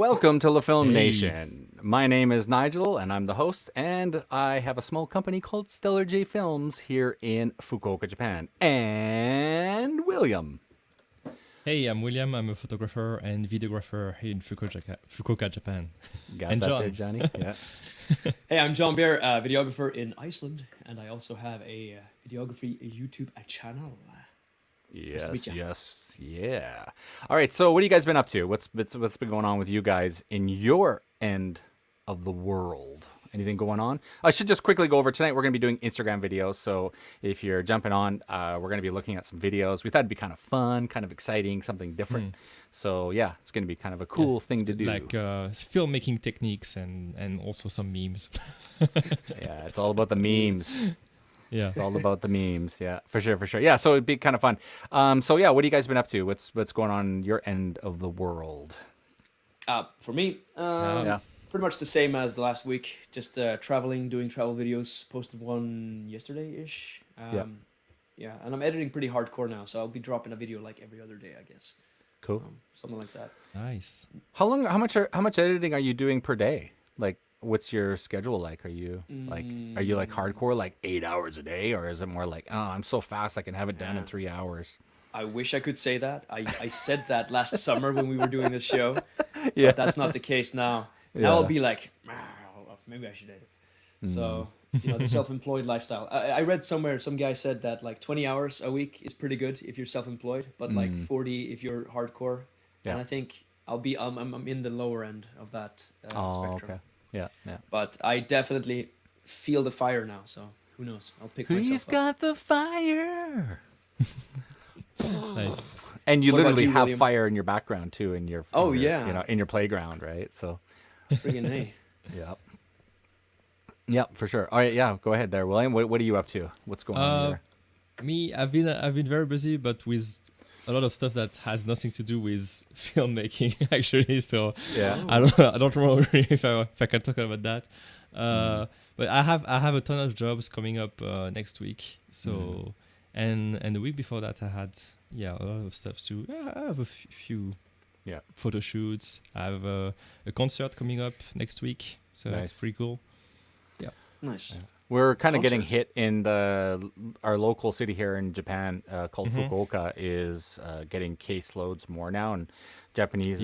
Welcome to La Film Hey. Nation. My name is Nigel, and I'm the host, and I have a small company called Stellar J Films here in Fukuoka, Japan. And William. Hey, I'm William. I'm a photographer and videographer here in Fukuoka, Japan. Got And that John. there, Johnny? Yeah. Hey, I'm John Bear, videographer in Iceland, and I also have a videography YouTube channel. Yes, meet ya. yes, yeah. All right, so what have you guys been up to? What's been going on with you guys in your end of the world? Anything going on? I should just quickly go over tonight. We're going to be doing Instagram videos, so if you're jumping on, we're going to be looking at some videos. We thought it'd be kind of fun, kind of exciting, something different. So yeah, it's going to be kind of a cool thing to do. Like filmmaking techniques and also some memes. Yeah, it's all about the memes. Yeah. It's all about the memes. Yeah, for sure, for sure. Yeah, so it'd be kind of fun. So yeah, what have you guys been up to? What's going on in your end of the world? For me, Yeah. pretty much the same as the last week. Just traveling, doing travel videos. Posted one yesterday-ish. Yeah. Yeah, and I'm editing pretty hardcore now, so I'll be dropping a video like every other day, I guess. Cool. Something like that. Nice. How much editing are you doing per day? Like, what's your schedule like? Are you like hardcore, like 8 hours a day, or is it more like, oh, I'm so fast I can have it done in 3 hours? I wish I could say that. I said that last summer when we were doing this show. Yeah. But that's not the case now. Now I'll be like, maybe I should edit. So, the self-employed lifestyle. I read somewhere, some guy said that like 20 hours a week is pretty good if you're self-employed, but like 40 if you're hardcore. Yeah. And I think I'm in the lower end of that spectrum. Okay. Yeah, yeah. But I definitely feel the fire now, so who knows? I'll pick Who's myself up. got the fire? Nice. And you What about literally you, have William? fire in your background too, in your Oh, in your, yeah. in your playground, right? So Friggin' hey. yeah. Yeah, for sure. All right, yeah, go ahead there, William. What are you up to? What's going on there? Me, I've been very busy, but with a lot of stuff that has nothing to do with filmmaking actually. So Yeah. I don't know if I can talk about that. But I have a ton of jobs coming up next week. So and the week before that I had a lot of stuff too. I have a few photo shoots. I have a concert coming up next week. So Nice. that's pretty cool. Nice. We're kind of getting Concert. hit in our local city here in Japan called Fukuoka is getting caseloads more now, and Japanese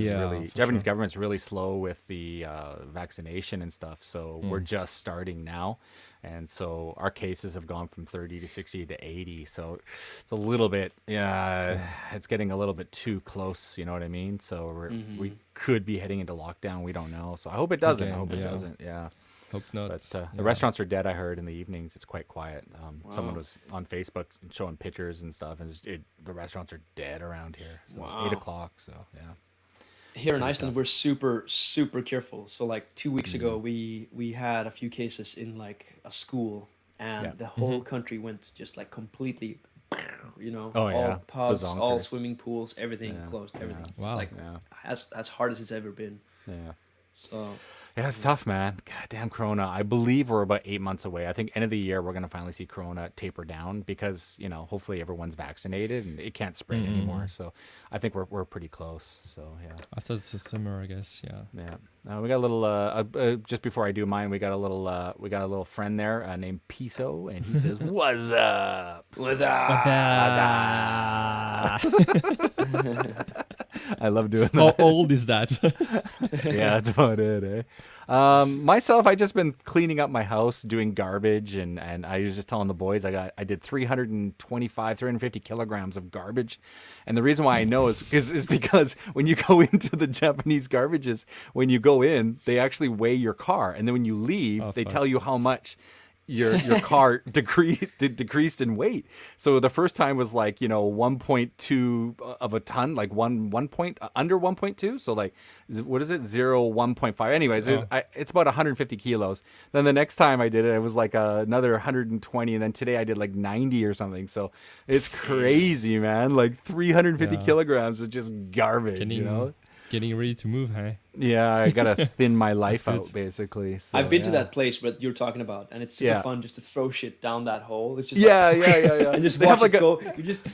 government's really slow with the vaccination and stuff. So we're just starting now, and so our cases have gone from 30 to 60 to 80. So it's a little bit, it's getting a little bit too close. You know what I mean? So we could be heading into lockdown. We don't know. So I hope it doesn't. I Again, hope it yeah. doesn't. Yeah. Hope not. But the restaurants are dead. I heard in the evenings it's quite quiet. Someone was on Facebook showing pictures and stuff, and the restaurants are dead around here. So Wow. 8 o'clock. So yeah, Here in Iceland, we're super, super careful. So like 2 weeks ago, we had a few cases in like a school, and Yeah. the whole country went just like completely, Oh, all yeah. pubs, all Bazonkers. swimming pools, everything Yeah, closed, everything. yeah. Wow. Like Yeah. as hard as it's ever been. yeah. So Yeah, it's tough, man. Goddamn Corona. I believe we're about 8 months away. I think end of the year we're gonna finally see Corona taper down because hopefully everyone's vaccinated and it can't spread anymore. So I think we're pretty close. So yeah. After the summer, I guess. Yeah. Yeah, we got a little. Just before I do mine, we got a little friend there named Piso, and he says, "What's up?" what's up? I love doing How that. old is that? Yeah, that's about it. Myself, I just been cleaning up my house, doing garbage, and I was just telling the boys I did 350 kilograms of garbage, and the reason why I know is because when you go into the Japanese garbages, when you go in, they actually weigh your car, and then when you leave, they fuck. tell you how much your car decreased in weight. So the first time was like 1.2 of a ton, like one point under 1.2. So like what is it 1.5? Anyways, it's about 150 kilos. Then the next time I did it was like another 120, and then today I did like 90 or something. So it's crazy, man. Like 350 Yeah. kilograms is just garbage, Getting ready to move, hey? Yeah, I gotta thin my life good. out basically. So, I've been to yeah. that place that you're talking about, and it's super Yeah. fun just to throw shit down that hole. It's just Yeah, like, yeah. and just They have watch like it go. You just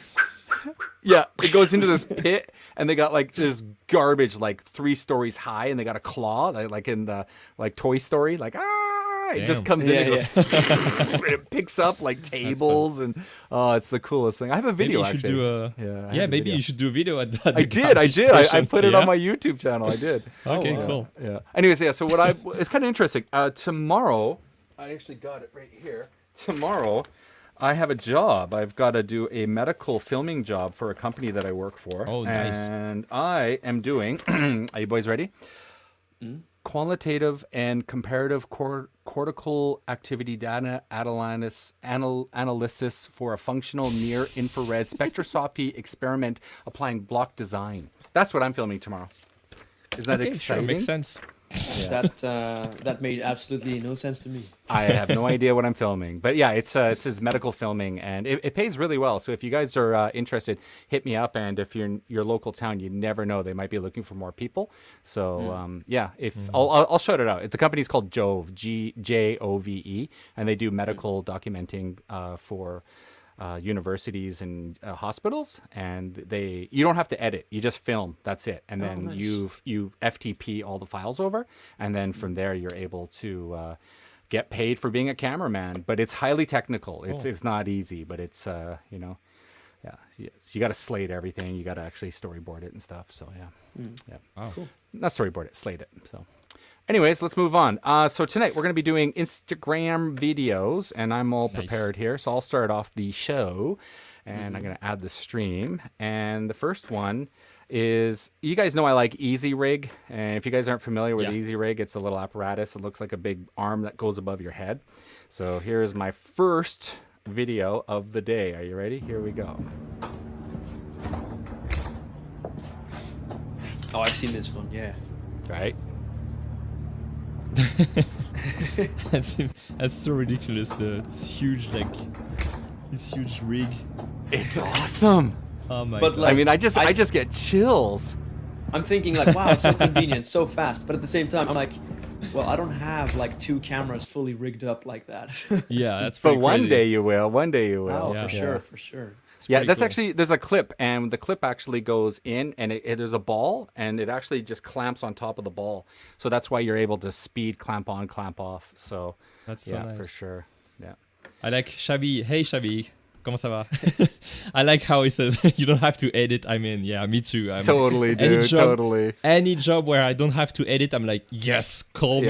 Yeah, it goes into this pit, and they got like this garbage like 3 stories high, and they got a claw like in the like Toy Story, like it just Damn. comes in and goes, and it picks up like tables, and it's the coolest thing. I have a Maybe video you should actually. do a I have yeah. a Maybe video. you should do a video at the I did. garbage I station. put it Yeah? on my YouTube channel. I did. Okay, wow. cool. Yeah. Anyways, yeah. So it's kind of interesting. Tomorrow, I actually got it right here. Tomorrow, I have a job. I've got to do a medical filming job for a company that I work for. Oh, nice. And I am doing. Are you boys ready? Qualitative and comparative cortical activity data analysis for a functional near-infrared spectroscopy experiment applying block design. That's what I'm filming tomorrow. Isn't that Okay, exciting? sure, makes sense. That made absolutely no sense to me. I have no idea what I'm filming, but yeah, it's his medical filming, and it pays really well. So if you guys are interested, hit me up. And if you're in your local town, you never know, they might be looking for more people. So yeah, if I'll shout it out. The company's called Jove, Jove, and they do medical documenting for universities and hospitals, and you don't have to edit, you just film, that's it, and then nice. you FTP all the files over, and then from there you're able to get paid for being a cameraman. But it's highly technical. It's not easy, but it's yeah, you got to slate everything, you got to actually storyboard it and stuff. So yeah. Wow. Cool. Not storyboard it, slate it. So anyways, let's move on. So tonight we're going to be doing Instagram videos, and I'm all prepared here. So I'll start off the show, and I'm going to add the stream. And the first one is, you guys know I like Easy Rig. And if you guys aren't familiar with Easy Rig, it's a little apparatus. It looks like a big arm that goes above your head. So here's my first video of the day. Are you ready? Here we go. Oh, I've seen this one. Yeah. Right? that's so ridiculous. This huge rig. It's awesome. Oh my But, god. like, I mean, I just get chills. I'm thinking like, wow, it's so convenient, so fast. But at the same time, I'm like, well, I don't have like 2 cameras fully rigged up like that. Yeah, that's But pretty one crazy. day you will. One day you will. Oh, Yeah. for sure. It's Yeah, pretty that's cool. actually, there's a clip, and the clip actually goes in, and there's a ball, and it actually just clamps on top of the ball. So that's why you're able to speed clamp on, clamp off. So That's so yeah, nice. for sure. Yeah. I like Xavi. Hey Xavi, comment ça va? I like how he says you don't have to edit. I mean, yeah, me too. Totally, dude. Totally. Any job where I don't have to edit, I'm like, yes, call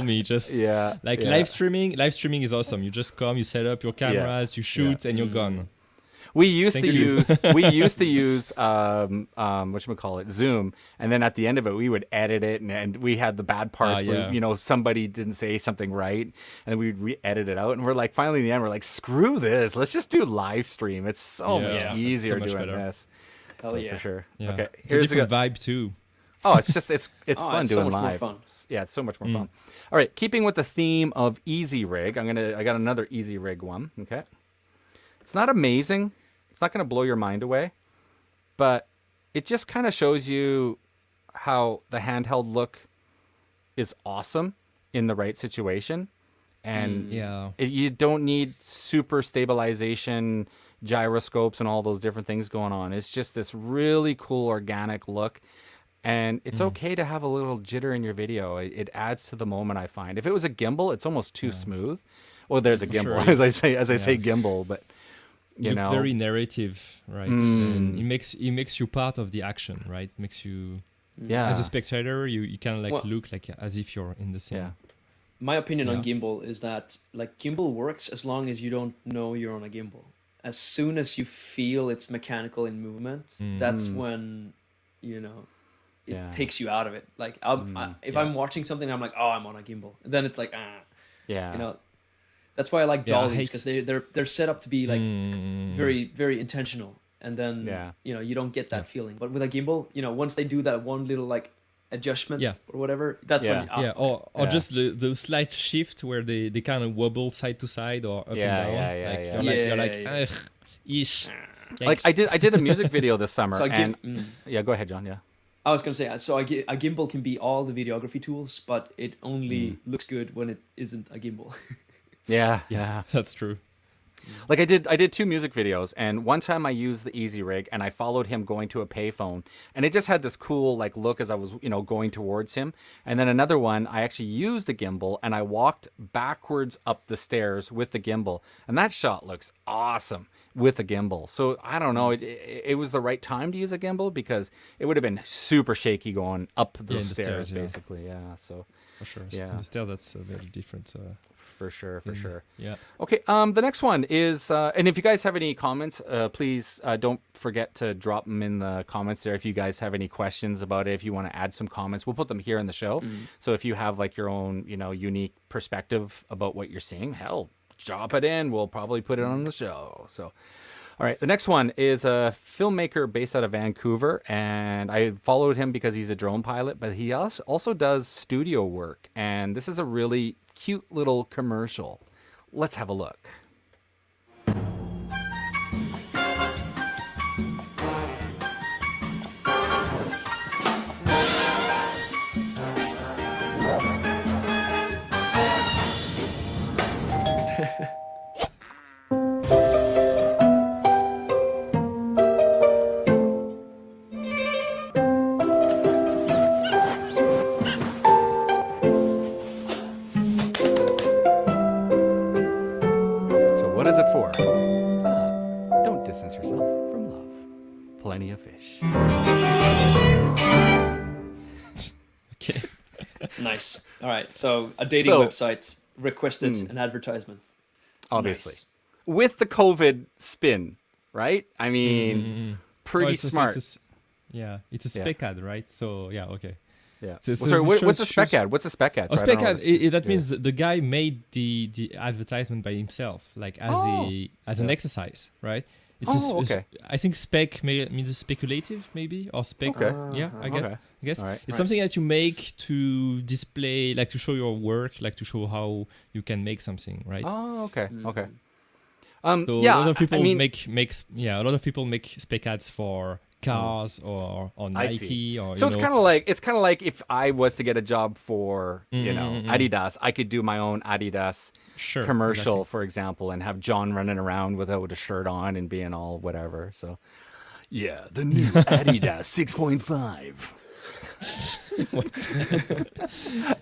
me. Just Yeah. like yeah. live streaming. Live streaming is awesome. You just come, you set up your cameras, you shoot, and you're gone. We used Thank to you. use whatchamacallit, Zoom, and then at the end of it we would edit it, and we had the bad parts where somebody didn't say something right, and we'd re-edit it out, and we're like, finally in the end we're like, screw this, let's just do live stream. It's so much that's easier so much doing better. this. Hell So yeah. for sure. Yeah, Okay, it's a different vibe too. Oh, it's just it's Oh, fun it's doing so much more live. fun. Yeah, it's so much more fun. All right, keeping with the theme of Easy Rig, I got another Easy Rig one. Okay, it's not amazing. It's not going to blow your mind away, but it just kind of shows you how the handheld look is awesome in the right situation, and you don't need super stabilization, gyroscopes, and all those different things going on. It's just this really cool organic look. And it's okay to have a little jitter in your video. It adds to the moment, I find. If it was a gimbal, it's almost too smooth. Well, there's a gimbal, Sure. as I say gimbal, but you It's know, very narrative, right? And it makes you part of the action, right? It makes you yeah, as a spectator, you kind of like Well- look like as if you're in the scene. yeah, My opinion on Yeah. gimbal is that like gimbal works as long as you don't know you're on a gimbal. As soon as you feel it's mechanical in movement, that's when it Yeah. takes you out of it. Like if I'm watching something, I'm like, oh, I'm on a gimbal. And then it's like, yeah, that's why I like Yeah, I dollies hate- because they're set up to be like very very intentional. And then Yeah. you don't get that feeling. But with a gimbal, once they do that one little like adjustment or whatever, that's when Yeah, or Yeah. just the slight shift where they kind of wobble side to side or up Yeah, and down. yeah, like, yeah. You're like, Yeah. ugh, ish. like Yikes. I did a music video this summer, So and yeah, go ahead, John. Yeah, I was gonna say, so a gimbal can be all the videography tools, but it only looks good when it isn't a gimbal. yeah, yeah. That's true. Like I did 2 music videos, and one time I used the Easy Rig, and I followed him going to a payphone, and it just had this cool like look as I was going towards him. And then another one, I actually used the gimbal, and I walked backwards up the stairs with the gimbal, and that shot looks awesome with a gimbal. So I don't know, it was the right time to use a gimbal because it would have been super shaky going up the stairs, basically. Yeah, so for sure. Yeah, the stairs, that's very different. For sure. Yeah. Okay. The next one is, and if you guys have any comments, please don't forget to drop them in the comments there. If you guys have any questions about it, if you want to add some comments, we'll put them here in the show. So if you have like your own, unique perspective about what you're seeing, hell, drop it in. We'll probably put it on the show. So, all right. The next one is a filmmaker based out of Vancouver, and I followed him because he's a drone pilot, but he also does studio work, and this is a really cute little commercial. Let's have a look. Plenty of fish. Okay. Nice. All right. So a dating website requested an advertisement. Obviously. Nice. With the COVID spin, right? I mean, pretty smart. It's a spec ad, right? So, yeah, okay. Yeah. So, what's a spec ad? What's a spec ad? A spec ad, that means the guy made the advertisement by himself, like as an exercise, right? Okay. I think spec means speculative, maybe, or spec. Okay. Yeah, I guess. Right. It's something that you make to display, like to show your work, like to show how you can make something, right? Oh, okay. Okay. So a lot of people a lot of people make spec ads for cars or Nike or so it's kind of like if I was to get a job for Adidas, I could do my own Adidas commercial, for example, and have John running around without a shirt on and being all whatever. So yeah, the new Adidas 6.5.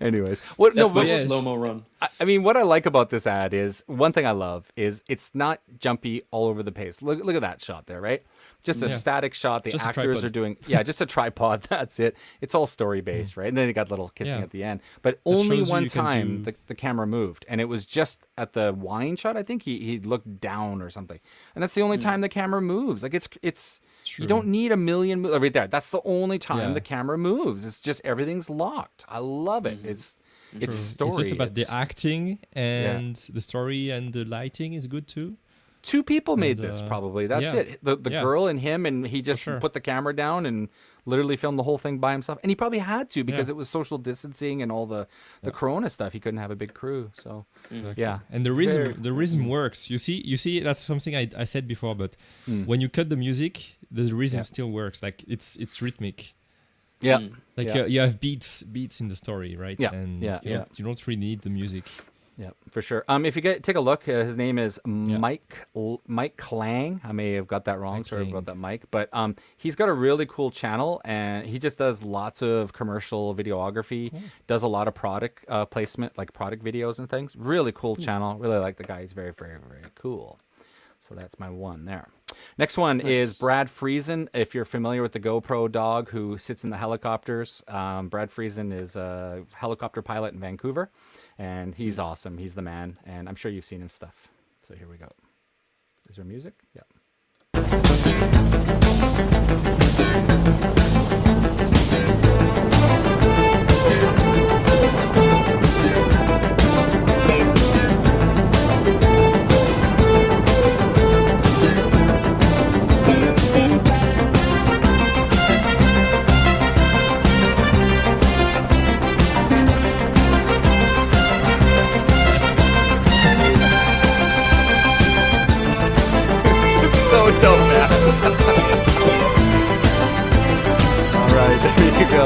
Anyways, that's my slow-mo run. I mean, what I like about this ad is, one thing I love is it's not jumpy all over the place. Look at that shot there, right? Just a static shot. The actors are doing, just a tripod. That's it. It's all story based, right? And then you got little kissing at the end. But only one time the camera moved, and it was just at the wine shot. I think he looked down or something, and that's the only time the camera moves. Like it's. True. You don't need a million moves right there. That's the only time the camera moves. It's just everything's locked. I love it. It's story. It's just about the acting and the story, and the lighting is good too. 2 people made this probably. That's it. The girl and him, and he just put the camera down and literally filmed the whole thing by himself. And he probably had to because it was social distancing and all the Corona stuff. He couldn't have a big crew. So yeah. And the rhythm works. You see that's something I said before, but when you cut the music, the rhythm still works. Like it's rhythmic. Yeah. Like you have beats in the story, right? Yeah. And you don't really need the music. Yeah, for sure. If you take a look, his name is Mike Klang. I may have got that wrong. Sorry about that, Mike. But he's got a really cool channel, and he just does lots of commercial videography. Does a lot of product placement, like product videos and things. Really cool channel. Really like the guy. He's very, very, very cool. So that's my one there. Next one is Brad Friesen. If you're familiar with the GoPro dog who sits in the helicopters, Brad Friesen is a helicopter pilot in Vancouver. And he's awesome. He's the man. And I'm sure you've seen his stuff. So here we go. Is there music? Yeah. So dope, man. All right, there you go.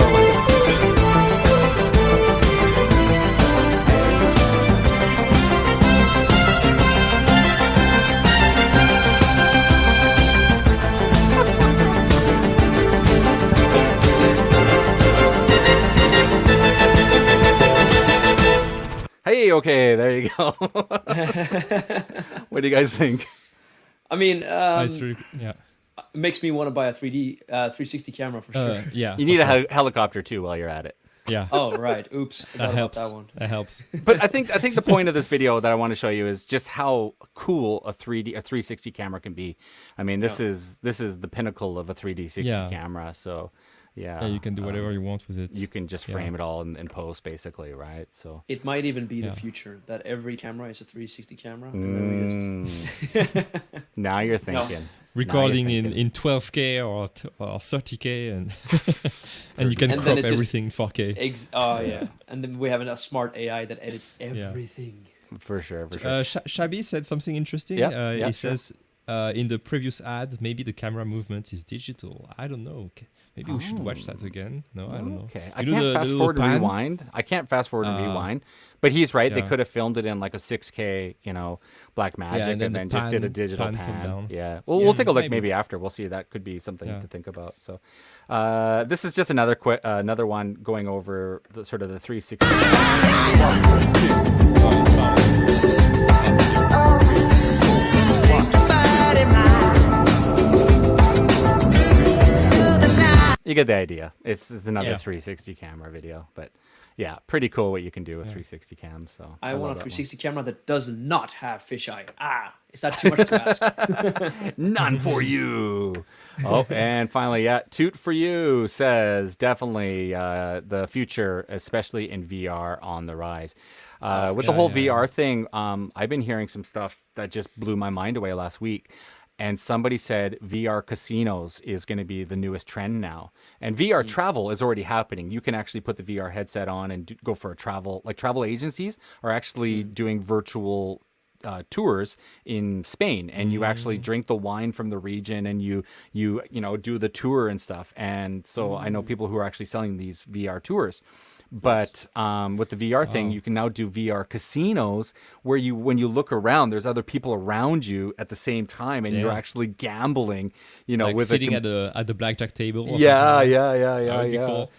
Hey, okay, there you go. What do you guys think? I mean, It's really, yeah. it makes me want to buy a 360 camera for sure. Yeah. You need a helicopter too while you're at it. Yeah. Oh right, oops, forgot That about helps. that one. That helps. But I think the point of this video that I want to show you is just how cool a 360 camera can be. I mean, this is the pinnacle of a 360 camera. So, Yeah, you can do whatever you want with it. You can just frame it all in post, basically, right? So it might even be the future that every camera is a 360 camera. And then we just... Now you're thinking. Recording in 12K or 30K and and you can crop everything in 4K. Oh yeah, and then we have a smart AI that edits everything. For sure. Shabby said something interesting. He says in the previous ads, maybe the camera movement is digital. I don't know. Maybe we should watch that again. No, I don't know. Okay, I can't fast forward and rewind. I can't fast forward and rewind. But he's right. They could have filmed it in like a 6K, Black Magic, and then just did a digital pan. Yeah. Well, we'll take a look maybe after. We'll see. That could be something to think about. So, this is just another one going over the 360. You get the idea. It's another 360 camera video, but yeah, pretty cool what you can do with 360 cams. So I want a 360 camera that does not have fisheye. Is that too much to ask? None for you. Oh, and finally, Toot for You says definitely the future, especially in VR, on the rise. With the whole VR thing, I've been hearing some stuff that just blew my mind away last week. And somebody said VR casinos is going to be the newest trend now. And VR travel is already happening. You can actually put the VR headset on and go for a travel. Like travel agencies are actually doing virtual tours in Spain, and you actually drink the wine from the region, and you do the tour and stuff. And so I know people who are actually selling these VR tours. But with the VR thing, you can now do VR casinos where when you look around, there's other people around you at the same time, and you're actually gambling. Like with sitting at the blackjack table. Or yeah. That would be cool.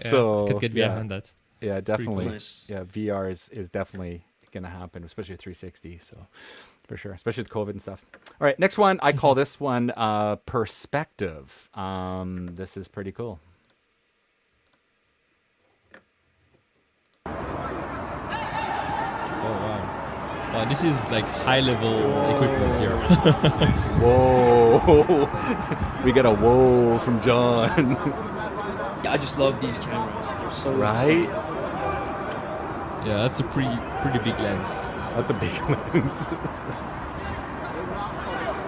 So I could get behind that. Yeah, definitely. Cool. Nice. Yeah, VR is definitely going to happen, especially with 360. So for sure, especially with COVID and stuff. All right, next one. I call this one perspective. This is pretty cool. This is like high-level equipment here. Whoa! We got a whoa from John. Yeah, I just love these cameras. They're so right. insane. Yeah, that's a pretty big lens. That's a big lens.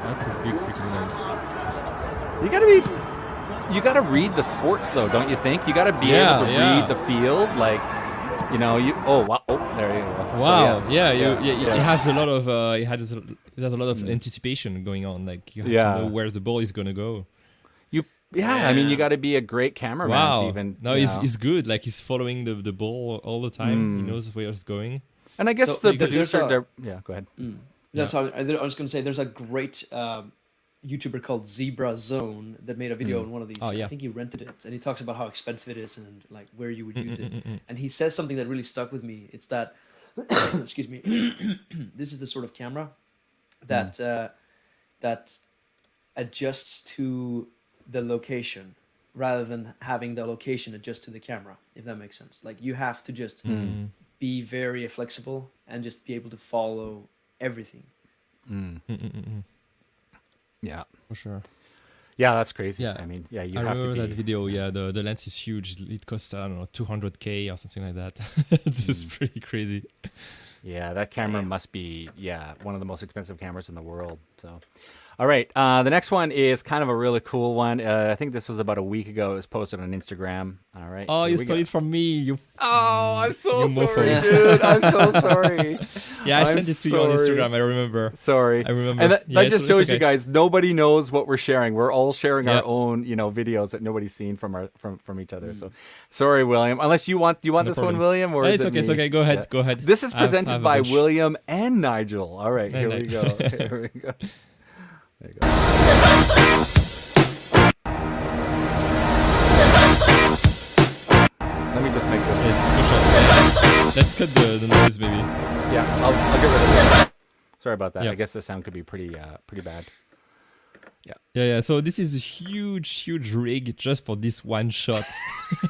That's a big freaking lens. You gotta read the sports though, don't you think? You gotta be able to read the field, like. There you go. Wow! So, it has a lot of it has a lot of anticipation going on. Like you have to know where the ball is gonna go. I mean, you got to be a great cameraman. Wow! To even, he's good. Like he's following the ball all the time. He knows where it's going. And I guess the producer. Go ahead. So I was gonna say there's a great YouTuber called Zebra Zone that made a video on one of these. I think he rented it, and he talks about how expensive it is and like where you would use it. And he says something that really stuck with me. It's that, excuse me, this is the sort of camera that that adjusts to the location rather than having the location adjust to the camera. If that makes sense. Like you have to just be very flexible and just be able to follow everything. Yeah, for sure. Yeah, that's crazy. Yeah, I mean, you I have remember to be... that video. Yeah, the lens is huge. It costs, I don't know, 200K or something like that. It's just pretty crazy. Yeah, that camera must be one of the most expensive cameras in the world. So, all right, the next one is kind of a really cool one. I think this was about a week ago. It was posted on Instagram. All right. Oh, you stole it from me. I'm so sorry, dude. I'm so sorry. Yeah, I sent it to you on Instagram. I remember. Sorry. I remember. And that just shows you guys, nobody knows what we're sharing. We're all sharing our own, videos that nobody's seen from each other. So, sorry, William. Unless you want this one, William, or it's okay. It's okay. Go ahead. Yeah. Go ahead. This is presented by William and Nigel. All right, here we go. Here we go. There you go. Let me just make this. It's super short. Let's cut the noise, maybe. Yeah, I'll get rid of that. Sorry about that. Yeah. I guess the sound could be pretty bad. Yeah. So this is a huge rig just for this one shot.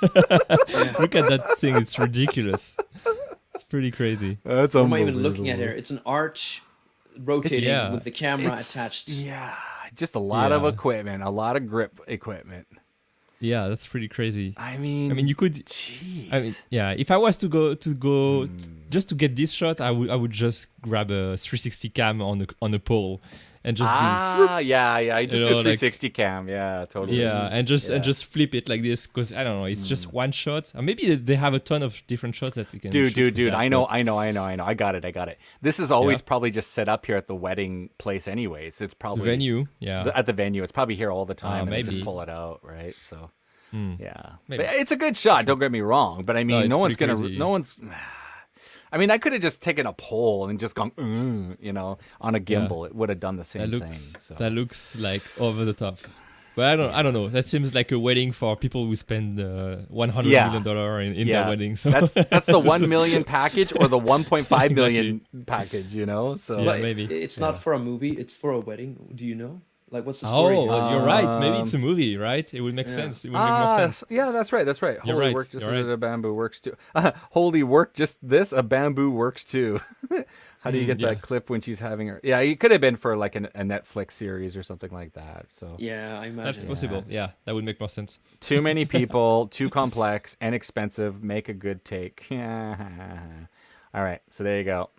Look at that thing. It's ridiculous. It's pretty crazy. That's What am I even looking at here? It's an arch rotating yeah. with the camera attached. Yeah, just a lot of equipment, a lot of grip equipment. Yeah, that's pretty crazy. I mean, you could. Jeez. I mean, yeah. If I was to go just to get this shot, I would just grab a 360 cam on a pole and just do. Yeah. I just do 360 cam. Yeah, totally. Yeah, and just flip it like this because I don't know. It's just one shot. Or maybe they have a ton of different shots that you can. Dude. I know. I got it. This is always probably just set up here at the wedding place, anyways. It's probably the venue. Yeah, at the venue. It's probably here all the time. And maybe they just pull it out, right? So. Yeah, maybe. But it's a good shot. Don't get me wrong, but I mean, no one's gonna. I mean, I could have just taken a pole and just gone, on a gimbal. It would have done the same thing. So. That looks like over the top. But I don't know. That seems like a wedding for people who spend $100 million in their wedding. So that's the 1 million package or the 1.5 million package. So maybe it's not for a movie. It's for a wedding. Do you know? Like, what's the story? Oh, you're right. Maybe it's a movie, right? It would make sense. It would make more sense. Yeah, that's right. You're Holy right. work, just You're as right. a bamboo works too. Holy work, just this, a bamboo works too. How do you get that clip when she's having her? Yeah, it could have been for like a Netflix series or something like that. So yeah, I imagine that's possible. Yeah, that would make more sense. Too many people, too complex and expensive. Make a good take. All right, so there you go.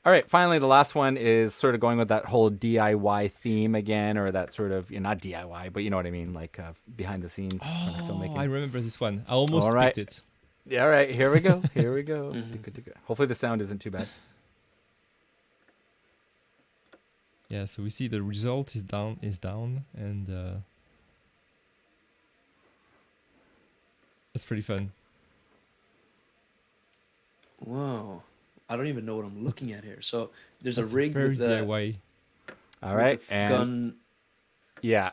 All right, finally, the last one is sort of going with that whole DIY theme again, or that sort of, not DIY, but you know what I mean, like behind the scenes kind of filmmaking. I remember this one. I almost picked it. Yeah, all right, here we go. Hopefully the sound isn't too bad. Yeah, so we see the result is down, and it's pretty fun. Wow. I don't even know what I'm looking at here. So there's a It's rig very with DIY. All right, with a and gun. yeah.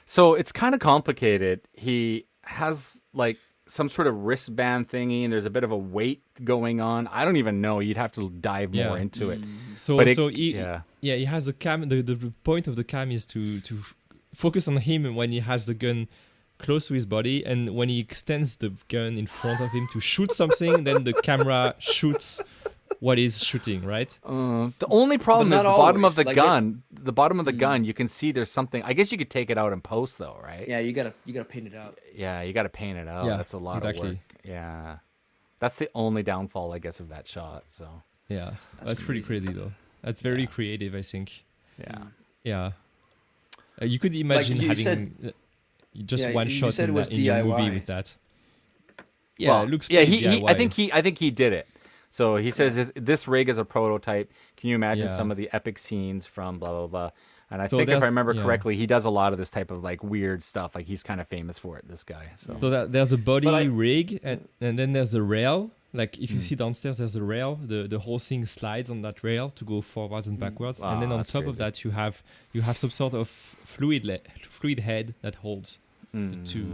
So it's kind of complicated. He has like some sort of wristband thingy, and there's a bit of a weight going on. I don't even know. You'd have to dive more into it. So But he has a cam. The point of the cam is to focus on him when he has the gun close to his body, and when he extends the gun in front of him to shoot something, then the camera shoots what he's shooting, right? The only problem is the bottom of the gun. The bottom of the gun, you can see there's something. I guess you could take it out in post, though, right? Yeah, you gotta paint it out. Yeah, you gotta paint it out. Yeah, that's a lot of work. Yeah, that's the only downfall, I guess, of that shot. So Yeah, that's pretty crazy though. That's very creative, I think. Yeah. You could imagine you having said- just one you shot said in, it was in your movie DIY. with that. Yeah, it looks. Yeah, pretty DIY. I think he did it. So he says this rig is a prototype. Can you imagine some of the epic scenes from blah blah blah? And I think if I remember correctly, he does a lot of this type of like weird stuff. Like he's kind of famous for it. This guy. So There's a body rig, and then there's a rail. Like if you see downstairs, there's a rail. The whole thing slides on that rail to go forwards and backwards. And then on top of that, you have some sort of fluid head that holds the two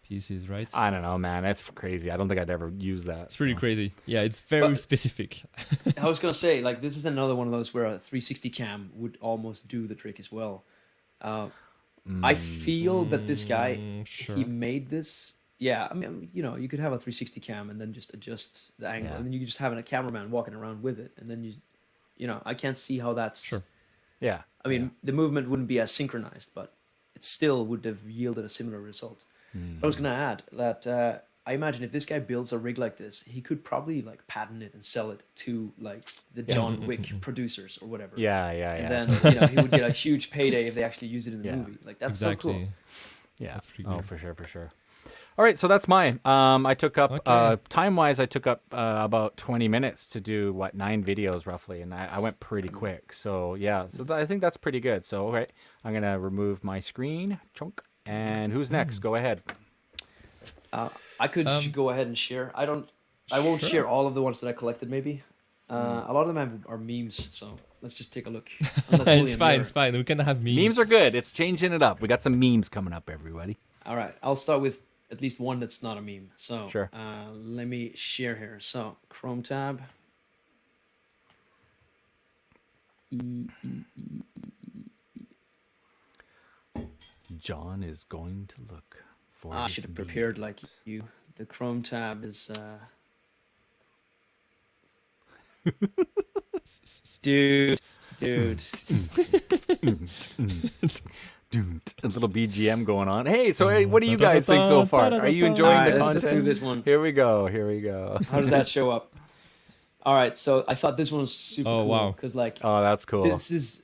pieces, right? I don't know, man. That's crazy. I don't think I'd ever use that. It's pretty crazy. Yeah, it's very specific. I was gonna say, like, this is another one of those where a 360 cam would almost do the trick as well. I feel that this guy, he made this. Yeah, I mean, you could have a 360 cam and then just adjust the angle, and then you just have a cameraman walking around with it, and then I can't see how that's. Sure. Yeah. I mean, the movement wouldn't be as synchronized, but it still would have yielded a similar result. But I was gonna add that I imagine if this guy builds a rig like this, he could probably like patent it and sell it to like the John Wick producers or whatever. Yeah. And then he would get a huge payday if they actually use it in the movie. Like that's so cool. Yeah. That's pretty Oh, good. for sure. All right, so that's mine. I took up time-wise. I took up about 20 minutes to do 9 videos roughly, and I went pretty quick. So yeah, I think that's pretty good. So okay, I'm gonna remove my screen. Chunk. And who's next? Go ahead. I could go ahead and share. I won't share all of the ones that I collected. Maybe a lot of them are memes. So let's just take a look. It's fine. We can have memes. Memes are good. It's changing it up. We got some memes coming up, everybody. All right, I'll start with at least one that's not a meme. So Sure. let me share here. So Chrome tab. John is going to look for. I his should have prepared like memes. you. The Chrome tab is dude. A little BGM going on. Hey, so hey, what do you guys think so far? Are you enjoying the content? Let's do this one. Here we go. Here we go. How does that show up? All right, so I thought this one was super cool wow. because like Oh, that's cool. this is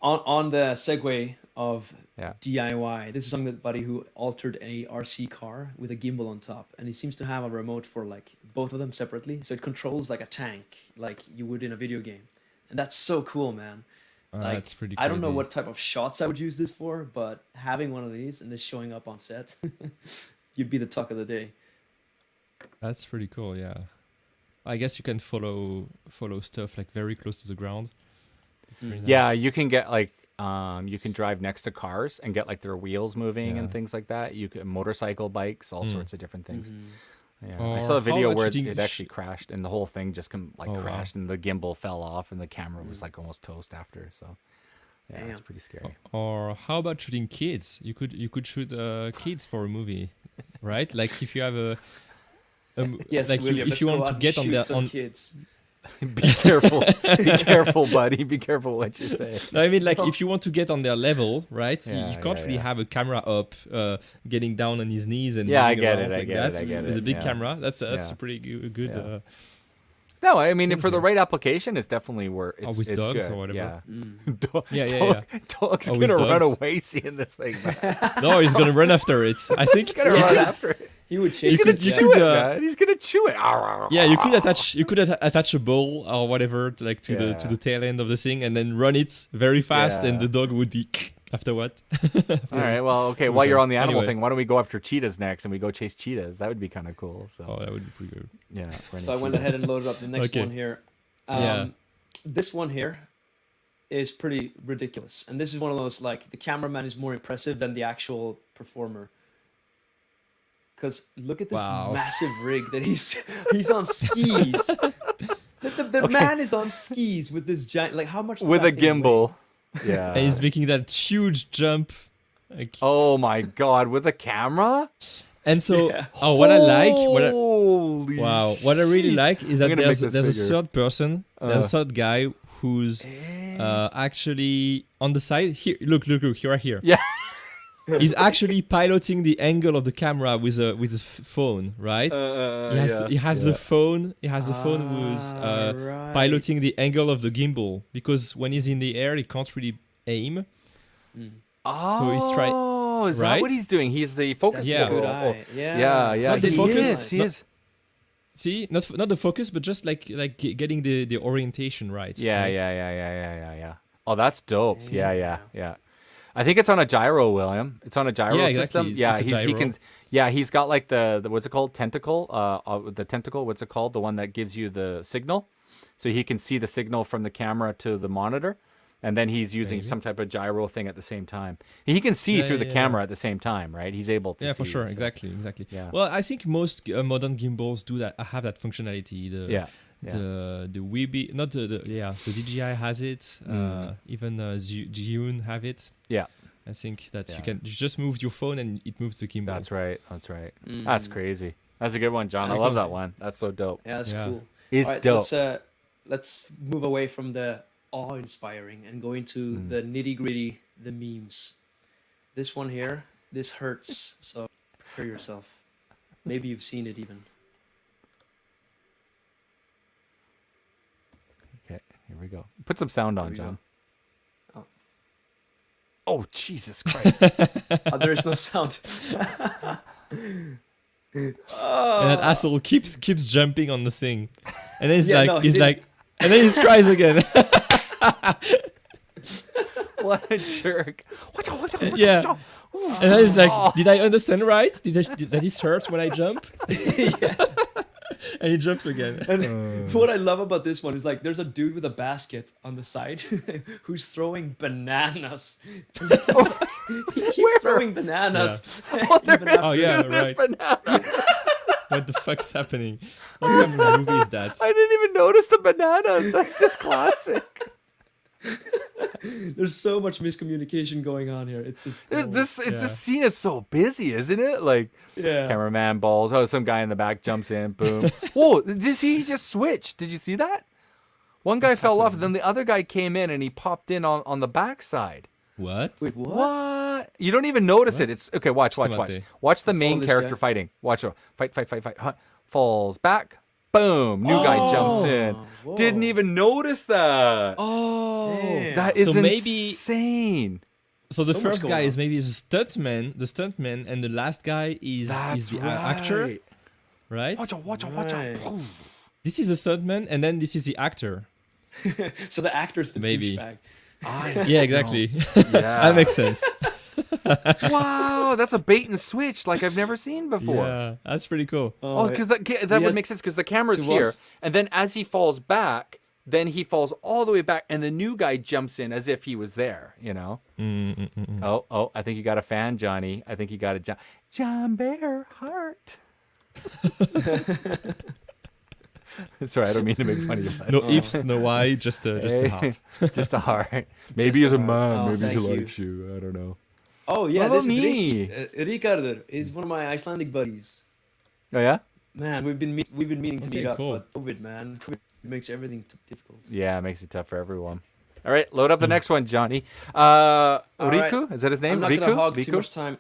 on the segue of Yeah. DIY. This is somebody who altered a RC car with a gimbal on top, and he seems to have a remote for like both of them separately, so it controls like a tank, like you would in a video game, and that's so cool, man. Like, That's pretty I don't know crazy. what type of shots I would use this for, but having one of these and this showing up on set, you'd be the talk of the day. That's pretty cool. Yeah, I guess you can follow stuff like very close to the ground. It's pretty nice. Yeah, you can get like you can drive next to cars and get like their wheels moving and Yeah. things like that. You can motorcycle, bikes, all Mm. sorts of different things. Mhm. Yeah, I Or saw a how video about where shooting it actually crashed and the whole thing just Oh, wow. crashed and the gimbal fell off and the camera was like almost toast after. So yeah, it's Damn. pretty scary. Or how about shooting kids? You could shoot kids for a movie, right? Like if you have a Yes, like William, if let's you go want out to and get on shoot the some on. kids. Be careful, be careful, buddy. Be careful what you say. No, I mean like if you want to get on their level, right? Yeah, you can't yeah, really yeah. have a camera up, getting down on his knees and Yeah, I moving get around it, I like get that it, I get with it, a big yeah. camera. That's Yeah. a pretty good. Yeah. No, I mean Same for the here. right application, it's definitely worth. It's, with it's dogs good. or whatever. Yeah. Mm. Dog's Oh, with gonna run dogs. away seeing this thing. Man. No, he's gonna run after it. I think. He's gonna run after it. He would You chase could- it. you yeah. could, Man. He's gonna chew it. Yeah, you could attach a ball or whatever to like to Yeah. the tail end of the thing and then run it very fast and Yeah. the dog would be after what? All right. Well, okay. While you're on the animal Anyway. thing, why don't we go after cheetahs next and we go chase cheetahs? That would be kind of cool. So Oh, that would be pretty good. yeah. So I went ahead and loaded up the next Okay. one here. Yeah. This one here is pretty ridiculous, and this is one of those like the cameraman is more impressive than the actual performer. Because look at this Wow. massive rig that he's on skis. The man is on skis with this giant. Like how much? Does with that a thing weigh? gimbal. Yeah. And he's making that huge jump. Like, Oh my God! With a camera. and so Yeah. what I like Holy what I really shit. like is I'm that gonna make there's a this bigger. third person, there's a third guy who's actually on the side. Here, look, you are here. Yeah. He's actually piloting the angle of the camera with his phone, right? He has the phone. He has the phone who's Right. piloting the angle of the gimbal because when he's in the air, he can't really aim. Mm. Oh, So he's try- is that right? what he's doing? He's the focus. That's Yeah. a good Oh, eye. Yeah. yeah. Not the he focus, is, he not- is. See, not the focus, but just like getting the orientation right. Yeah, right? yeah. Oh, that's dope. Yeah. I think it's on a gyro, William. It's on a gyro Yeah, system. exactly. Yeah, It's a he gyro. can. Yeah, he's got like the what's it called? Tentacle. The tentacle. What's it called? The one that gives you the signal, so he can see the signal from the camera to the monitor, and then he's using Maybe. some type of gyro thing at the same time. He can see Yeah, through yeah, the yeah. camera at the same time, right? He's able to. Yeah, for see, sure. so- Exactly. Yeah. Well, I think most modern gimbals do that. Have that functionality. Yeah. The Weebee, not the DJI has it. Even Zhiyun have it. Yeah. I think that Yeah. you just move your phone and it moves the gimbal. That's right. That's right. Mm. That's crazy. That's a good one, John. I That's love awesome. that one. That's so dope. Yeah, that's Yeah. cool. He's All right, dope. so let's move away from the awe-inspiring and go into the nitty-gritty, the memes. This one here, this hurts. So prepare yourself. Maybe you've seen it even. Okay, here we go. Put some sound on, Here we John. go. Oh, Jesus Christ. Oh, there is no sound. And that asshole keeps jumping on the thing, and then Yeah, no, he he's didn't. like, and then he tries again. What a jerk. Yeah. And then he's like, did I understand right? Does this hurt when I jump? And he jumps again. And what I love about this one is like there's a dude with a basket on the side who's throwing bananas. He keeps throwing bananas. Oh, even after- Oh, yeah, there's right. bananas. What the fuck's happening? What kind of movie is that? I didn't even notice the bananas. That's just classic. There's so much miscommunication going on here. It's just This scene is so busy, isn't it? Like, yeah. cameraman balls. Oh, some guy in the back jumps in. Boom. Whoa! Did he just switch? Did you see that? One guy fell off, and then the other guy came in, and he popped in on the backside. What? Wait, what? What? You don't even notice it. It's okay. Watch. Stomate. Watch the Follow main this character guy. fighting. Watch. Fight. Huh. Falls back. Boom. New guy jumps in. Whoa. Didn't even notice that. Oh, Damn. That is So maybe- insane. so the So much first going guy on. is maybe the stuntman, and the last guy is the actor, right? Watch out. Right. Boom. This is the stuntman, and then this is the actor. So the actor's the Maybe. douchebag. Yeah, exactly. Yeah. That makes sense. Wow, that's a bait and switch like I've never seen before. Yeah, that's pretty cool. Oh, because that we would had make sense because the camera's to here, watch- and then as he falls back, then he falls all the way back, and the new guy jumps in as if he was there. You know. Oh, I think you got a fan, Johnny. I think you got a John Bear Heart. Sorry, I don't mean to make fun of you. bud. No ifs, no why, just a Hey, heart. just a heart. Maybe he's a man. Oh, Maybe he thank you. likes you. I don't know. Oh yeah, What this about is me? Ricardo. He's one of my Icelandic buddies. Oh yeah. Man, we've been meaning to Okay, meet up, cool. but COVID, man, COVID makes everything difficult. Yeah, it makes it tough for everyone. All right, load up the next one, Johnny. right. Riku, is that his name? I'm not Riku? gonna hog Riku? too much time.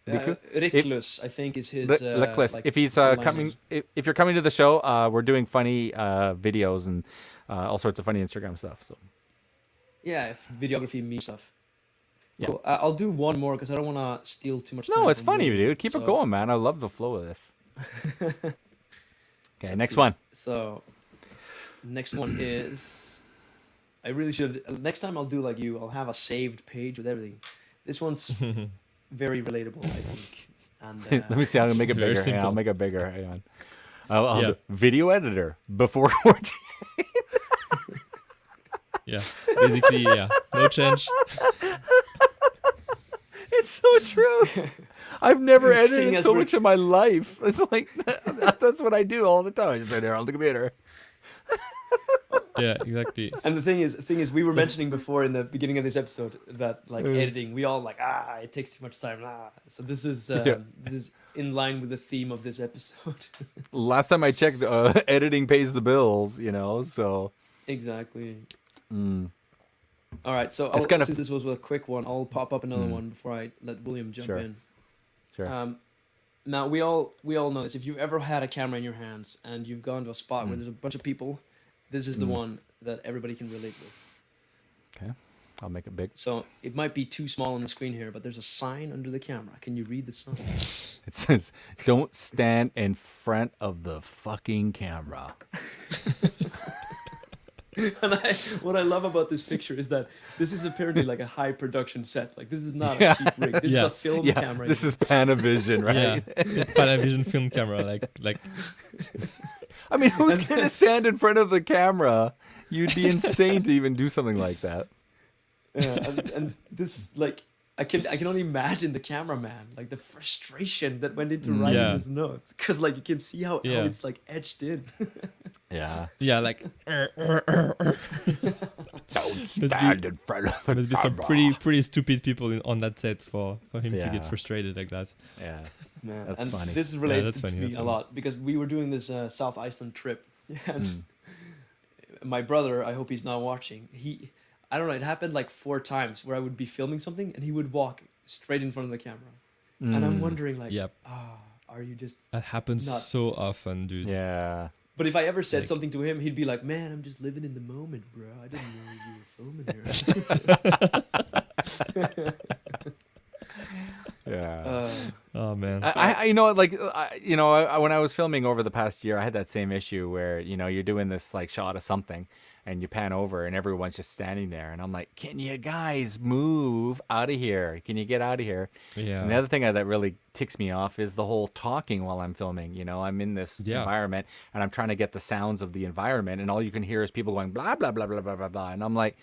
Riku? Riklus, I think, is his. Lickless. like, If he's lines. coming, if you're coming to the show, we're doing funny videos and all sorts of funny Instagram stuff. So Yeah, videography, me stuff. Yeah. Cool. I'll do one more because I don't want to steal too much time. no, it's from funny, you. dude. Keep it So- going, man. I love the flow of this. Okay, Let's next see. one. So, next one is. I really should have. Next time I'll do like you. I'll have a saved page with everything. This one's very relatable, I think. And Let me see. I'm gonna make it Very bigger. Hang on, I'll simple. make it bigger. Hang on. I'll Yeah. do video editor before 14. Yeah, basically, yeah, no change. It's so true. I've never Seeing edited as so we're- much in my life. It's like that's what I do all the time. I just sit there on the computer. Yeah, exactly. And the thing is, we were mentioning before in the beginning of this episode that like editing, we all like it takes too much time. So this is this is in line with the theme of this episode. Last time I checked, editing pays the bills. You know, so Exactly. mm, All right, so It's kind of- since this was a quick one, I'll pop up another one before I let William jump Sure. in. sure. Now we all know this. If you've ever had a camera in your hands and you've gone to a spot where there's a bunch of people, this is the one that everybody can relate with. Okay, I'll make it big. So it might be too small on the screen here, but there's a sign under the camera. Can you read the sign? It says, "Don't stand in front of the fucking camera." And what I love about this picture is that this is apparently like a high production set. Like this is not Yeah. a cheap rig. This is Yeah. a film Yeah, camera. this is Panavision, right? Yeah, Panavision film camera, like I mean, who's gonna stand in front of the camera? You'd be insane to even do something like that. and this like I can only imagine the cameraman, like the frustration that went into writing Yeah. his notes, because like you can see how Yeah. it's like etched in. Yeah. yeah, like Don't Must stand be- in front of the must be some camera. pretty stupid people on that set for him to Yeah. get frustrated like that. Yeah. Man, That's and funny. this is related that's to funny, me that's a funny. lot because we were doing this South Iceland trip, and Mm. my brother, I hope he's not watching. I don't know. It happened like 4 times where I would be filming something and he would walk straight in front of the camera, and I'm Mm. wondering like, Yep. are you just? That happens Not- so often, dude. Yeah. But if I ever said Like- something to him, he'd be like, "Man, I'm just living in the moment, bro. I didn't know you were filming here." Yeah. Oh man. I you know, like, when I was filming over the past year, I had that same issue where, you're doing this like shot of something and you pan over and everyone's just standing there. And I'm like, can you guys move out of here? Can you get out of here? Yeah. And the other thing that really ticks me off is the whole talking while I'm filming. I'm in this Yeah. environment and I'm trying to get the sounds of the environment and all you can hear is people going blah, blah, blah, blah, blah, blah, blah. And I'm like,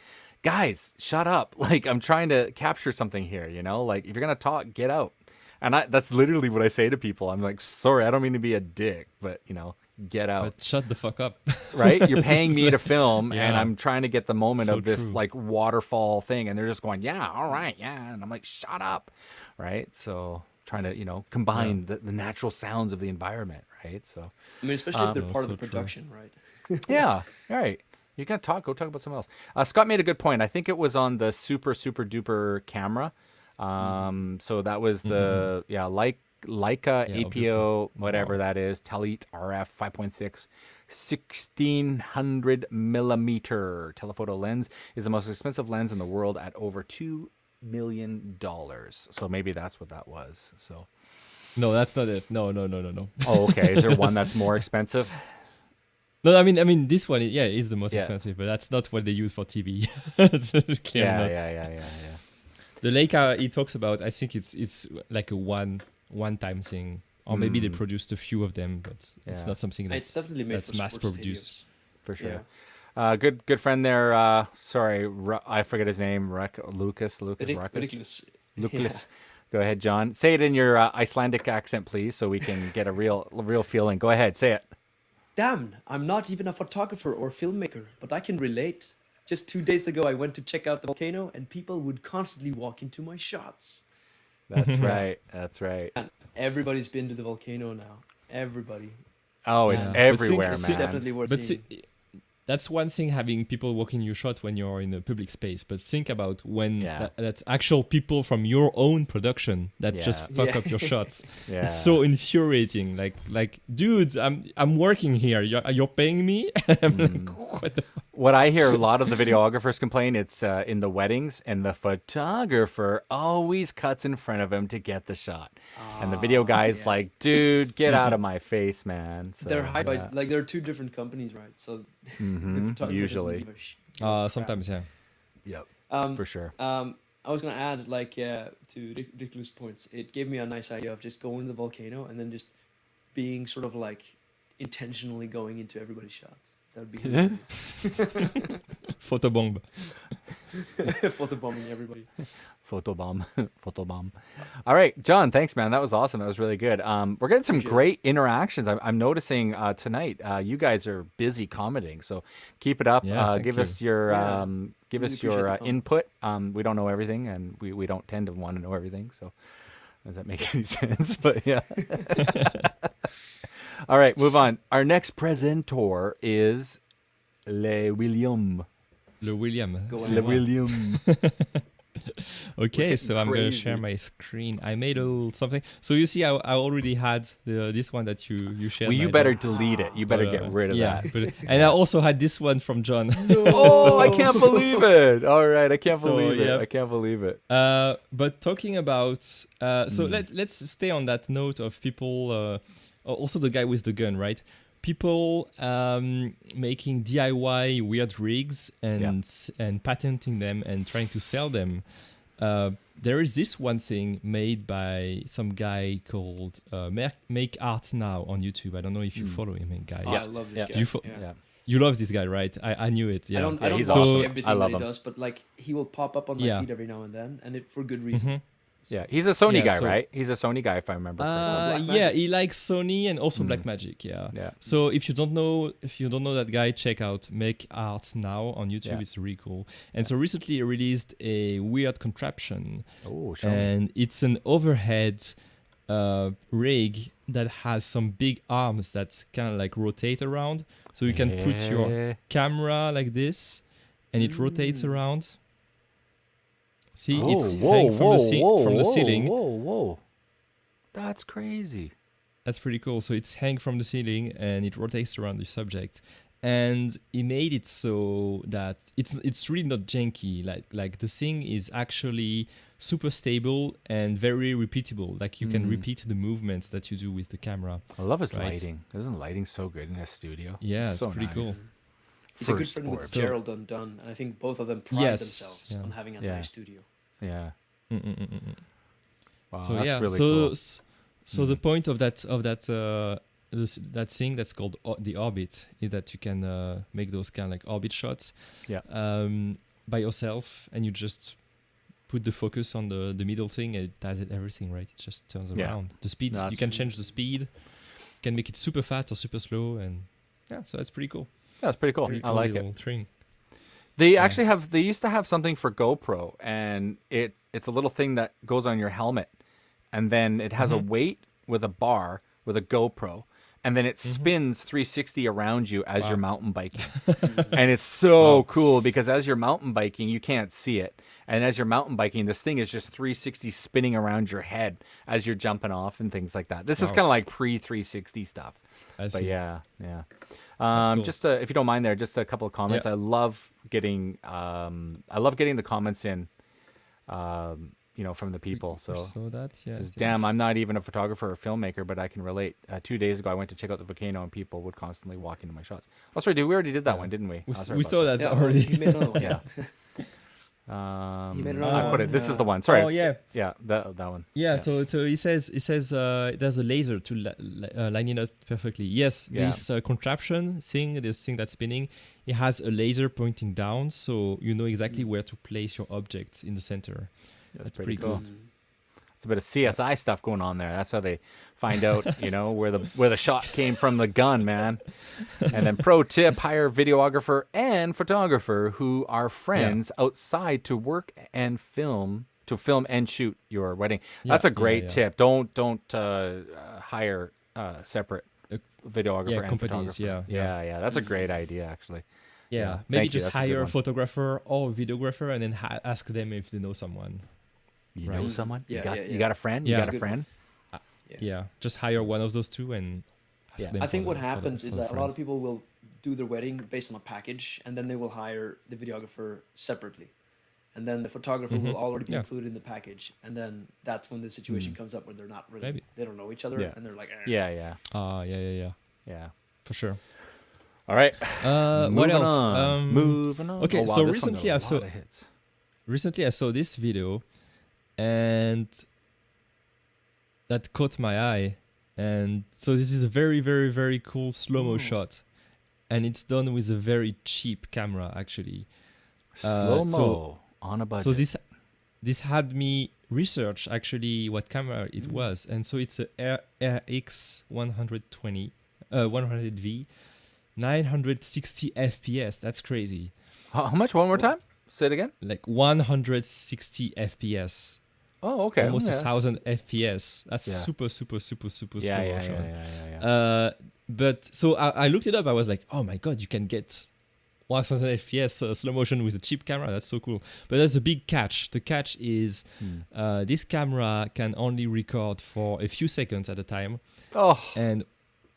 guys, shut up. Like, I'm trying to capture something here, you know? Like, if you're going to talk, get out. And that's literally what I say to people. I'm like, sorry, I don't mean to be a dick, but, you know, get out. But shut the fuck up. Right? You're paying me to film, and I'm trying to get the moment So of this, true. like, waterfall thing. And they're just going, yeah, all right, yeah. And I'm like, shut up. Right? So trying to, you know, combine the natural sounds of the environment, right? So, I mean, especially if they're part of so the true. production, right? yeah, right. You can talk. Go talk about something else. Scott made a good point. I think it was on the super duper camera. So that was the Leica Yeah, APO, obviously. whatever Wow. that is, Telit RF 5.6, 1600 millimeter telephoto lens is the most expensive lens in the world at over $2 million. So maybe that's what that was. So. No, that's not it. No. Oh, okay. Is there one that's more expensive? No, I mean, this one, is the most Yeah. expensive, but that's not what they use for TV. It's clearly not. Yeah. The Leica he talks about, I think it's like a one-time thing, or maybe they produced a few of them, but it's Yeah. not something It's that's definitely made that's for mass sports produced. For sure. Yeah. Good friend there. Sorry, I forget his name. Lucas Ridiculous. Lucas. Go ahead, John. Say it in your Icelandic accent, please, so we can get a real feeling. Go ahead, say it. Damn, I'm not even a photographer or filmmaker, but I can relate. Just 2 days ago, I went to check out the volcano, and people would constantly walk into my shots. That's right. That's right. And everybody's been to the volcano now. Everybody. Oh, it's Yeah. But everywhere, It's man. definitely worth But seeing. that's one thing, having people walking your shot when you're in a public space. But think about when Yeah. that's actual people from your own production that just Yeah. fuck Yeah. up your shots. Yeah. It's so infuriating. Like, dude, I'm working here. You're paying me. I'm like, what the fuck? What I hear a lot of the videographers complain, it's in the weddings, and the photographer always cuts in front of him to get the shot. And the video guy's yeah. like, dude, get out of my face, man. So, They're hired yeah. by, like, there are two different companies, right? So the photographer doesn't usually. give a give a crap. Sometimes, yeah. Yep. Um, For sure. I was gonna add, like, to ridiculous points. It gave me a nice idea of just going to the volcano and then just being sort of like intentionally going into everybody's shots. That would be hilarious. Photobomb. Photobombing everybody. Photobomb. All right, John, thanks, man. That was awesome. That was really good. We're getting some Appreciate it. great interactions. I'm noticing tonight. You guys are busy commenting, so keep it up. Yeah, thank give you. us your Yeah, give really us your appreciate the comments. input. We don't know everything, and we don't tend to want to know everything. So does that make any sense? But yeah. All right, move on. Our next presentor is Le William. Le William. Go Le ahead. William. Okay, so I'm gonna crazy. share my screen. I made a little something. So you see, I already had this one that you shared. Well, you Nigel. better delete it. You better But, get rid of yeah, that. but, and I also had this one from John. Oh, I can't believe it. All right, I can't So, believe it. yep. I can't believe it. But talking about, so let's stay on that note of people. Also, the guy with the gun, right? People making DIY weird rigs and patenting them and trying to sell them. There is this one thing made by some guy called Make Art Now on YouTube. I don't know if you follow him, guys. Oh, I love this Yeah. guy. You yeah. You love this guy, right? I knew it. Yeah. I don't he's watch awesome. everything I love that he him. does, but like he will pop up on my Yeah. feed every now and then, and it for good reason. Yeah, he's a Sony Yeah, guy, so- right? He's a Sony guy, if I remember correctly. Blackmagic. Yeah, he likes Sony and also Blackmagic. Yeah. Yeah. So if you don't know that guy, check out Make Art Now on YouTube. Yeah. It's really cool. And so recently he released a weird contraption, Oh, show me. and it's an overhead rig that has some big arms that kind of like rotate around. So you can put your camera like this, and it rotates around. See, it's hang from the ceiling. Whoa. That's crazy. That's pretty cool. So it's hang from the ceiling and it rotates around the subject. And he made it so that it's really not janky. Like the thing is actually super stable and very repeatable. Like you can repeat the movements that you do with the camera. I love his Right. lighting. Isn't lighting so good in his studio? Yeah, it's so pretty nice. cool. He's a good First friend with orb. Gerald Undone, and I think both of them pride Yes, themselves yeah. on having a Yeah. nice studio. Yeah. Wow, So that's yeah, really so cool. so the point of that that thing that's called the orbit is that you can make those kind of like orbit shots. Yeah. by yourself, and you just put the focus on the middle thing, and it does everything, right? It just turns around. The speed, No, you can change the speed, you can make it super fast or super slow, and so that's pretty cool. Yeah, it's pretty cool. Pretty I cool like little it. thing. They actually have. They used to have something for GoPro, and it's a little thing that goes on your helmet, and then it has a weight with a bar with a GoPro, and then it spins 360 around you as you're mountain biking, and it's so cool because as you're mountain biking, you can't see it, and as you're mountain biking, this thing is just 360 spinning around your head as you're jumping off and things like that. This is kind of like pre 360 stuff. But yeah. Cool. Just if you don't mind, there, just a couple of comments. I love getting the comments in, from the people. So saw that. Yeah. says, damn, I'm not even a photographer or filmmaker, but I can relate. 2 days ago, I went to check out the volcano, and people would constantly walk into my shots. Oh, sorry, dude, we already did that one, didn't we? We saw that Yeah, already. You made another one. Yeah. You made another I one. put it. This is the one. Sorry. Oh yeah. Yeah, that one. Yeah, so he says there's a laser to line it up perfectly. Yes, this contraption thing, this thing that's spinning, it has a laser pointing down, so you know exactly where to place your object in the center. That's pretty cool. It's a bit of CSI stuff going on there. That's how they find out, where the shot came from the gun, man. And then pro tip, hire videographer and photographer who are friends outside to work and film and shoot your wedding. That's a great tip. Don't hire separate videographer and companies, photographer. Yeah. That's a great idea, actually. Yeah, maybe just hire a photographer or a videographer and then ask them if they know someone. You know someone? Yeah, you got a friend? Yeah. You got a friend? Yeah, just hire one of those two and ask them. I think what happens is that a lot of people will do their wedding based on a package, and then they will hire the videographer separately, and then the photographer will already be included in the package, and then that's when the situation comes up where they're not really, they don't know each other, and they're like, Yeah. Yeah, for sure. All right. What else? Moving on. Okay, Oh, wow, so this one got a lot of hits. Recently I saw this video, and that caught my eye. And so this is a very, very, very cool slow-mo shot, and it's done with a very cheap camera, actually. Slow-mo on a budget. So this had me research actually what camera it was, and so it's a RX 120, 100V, 960 FPS. That's crazy. How much? One more time? Say it again. Like 160 FPS. Oh, okay. Almost 1,000 FPS. That's super slow shot. Yeah. But so I looked it up. I was like, oh my god, you can get 1,000 FPS slow motion with a cheap camera. That's so cool. But there's a big catch. The catch is this camera can only record for a few seconds at a time. Oh. And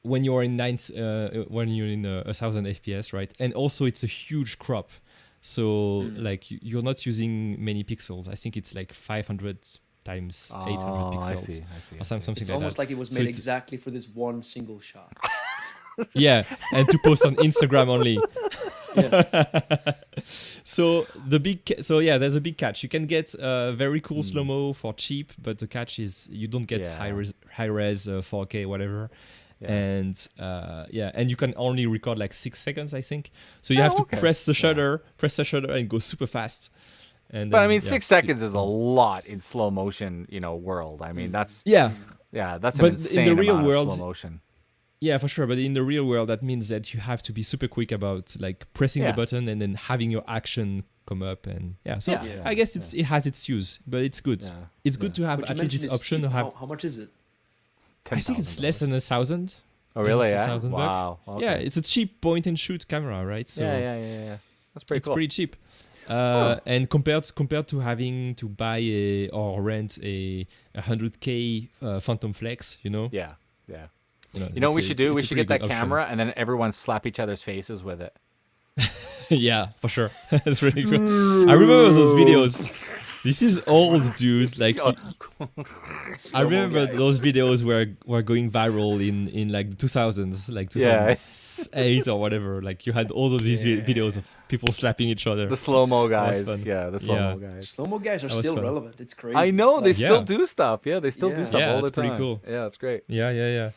when you're in 1,000 FPS, right? And also it's a huge crop. So like you're not using many pixels. I think it's like 500 times 800 pixels. I see. Or something it's like almost that. like it was made exactly for this one single shot. Yeah, and to post on Instagram only. Yes. So there's a big catch. You can get very cool slow-mo for cheap, but the catch is you don't get high res 4K whatever. Yeah. And you can only record like 6 seconds, I think. So you have to press the shutter, and go super fast. And but I mean, 6 seconds is a lot in slow motion, world. I mean, that's that's an insane in the real world, slow motion. Yeah, for sure. But in the real world, that means that you have to be super quick about like pressing the button and then having your action come up. And I guess it has its use, but it's good. Yeah. It's good to have at least this option to have. How much is it? I think it's less than 1,000. Oh really? Yeah. $1,000. Wow. Okay. Yeah, it's a cheap point and shoot camera, right? So yeah. That's pretty cool. It's pretty cheap. And compared to having to buy or rent a 100K Phantom Flex, Yeah. You know what we should do? We should get that camera and then everyone slap each other's faces with it. Yeah, for sure. That's really cool. I remember those videos. This is old, dude. Like, I remember those videos were going viral in like the 2000s, like 2008 or whatever. Like you had all of these videos of people slapping each other. The slow-mo guys. Yeah, the slow-mo guys. Slow-mo guys are still relevant. It's crazy. I know. They still do stuff. Yeah, they still do stuff all the time. Pretty cool. Yeah, that's great. Yeah.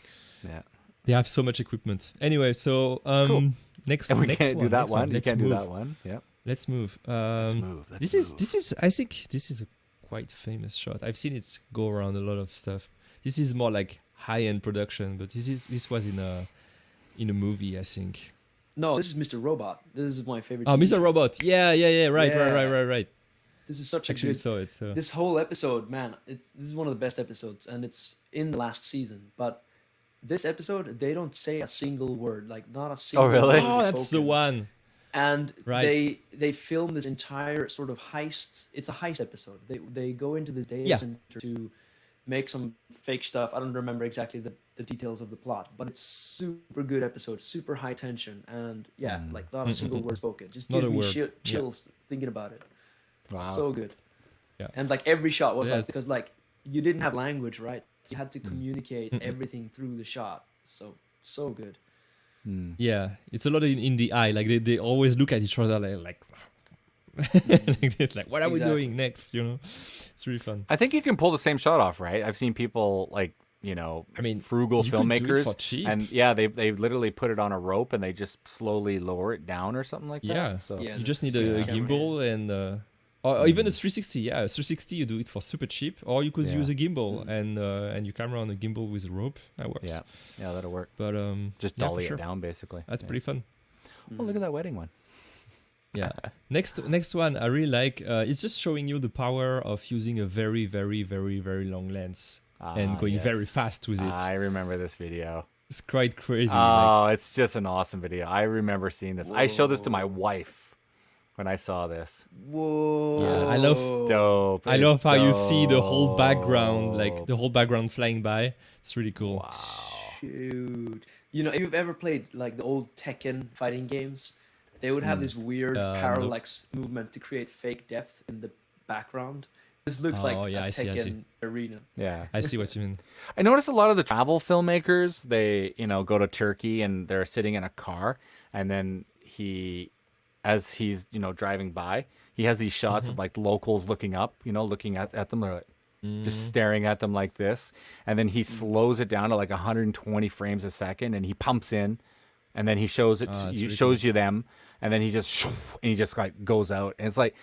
They have so much equipment. Anyway, so cool. next and we next can't one, do that next one. You can't move. do that one. Yeah. Let's move. Let's This is I think this is a quite famous shot. I've seen it go around a lot of stuff. This is more like high-end production, but this was in a movie, I think. No, this is Mr. Robot. This is my favorite. Oh, TV Mr. show. Robot. Yeah. Right. Yeah. Right. This is such Actually a good. saw it. So. This whole episode, man, this is one of the best episodes, and it's in the last season. But this episode, they don't say a single word, like not a single. really? word Oh, is that's the spoken. one. And Right. they film this entire sort of heist. It's a heist episode. They go into the data Yeah. center to make some fake stuff. I don't remember exactly the details of the plot, but it's super good episode, super high tension, and yeah, like not a single word spoken. Just Not gives a me word. chills thinking about it. Wow. So good. Yeah. And like every shot was So, like yes. because like you didn't have language, right? So you had to communicate everything through the shot. So good. Yeah, it's a lot in the eye. Like they always look at each other like like this. Like what are we Exactly. doing next? You know, it's really fun. I think you can pull the same shot off, right? I've seen people like, you know, I mean, frugal you could do it filmmakers, for cheap. and yeah, they literally put it on a rope and they just slowly lower it down or something like that. Yeah. So Yeah. You just need Just a the camera, gimbal and or even a 360. Yeah, a 360 you do it for super cheap, or you could Yeah. use a gimbal and your camera on a gimbal with a rope. That works. yeah, that'll work. But Just yeah, for dolly sure. it down, basically. That's Yeah. pretty fun. Oh, look at that wedding one. Yeah. Next one I really like. It's just showing you the power of using a very long lens and going yes. very fast with it. I remember this video. It's quite crazy. Oh, it's just an awesome video. I remember seeing this. I showed this to my Whoa. wife when I saw this. Whoa. Yeah, I love- Dope. I It's love how you see the whole background, like dope. the whole background flying by. It's really cool. Wow. Shoot. You know, if you've ever played like the old Tekken fighting games, they would have this weird No. parallax movement to create fake depth in the background. This looks like Oh, yeah, a I see. Tekken arena. Yeah. I see what you mean. I noticed a lot of the travel filmmakers, they, you know, go to Turkey and they're sitting in a car and then as he's, you know, driving by, he has these shots of like locals looking up, you know, looking at them, they're like, just staring at them like this. And then he slows it down to like 120 frames a second and he pumps in and then he shows it, that's he really shows you them. And then he just like goes out, and it's like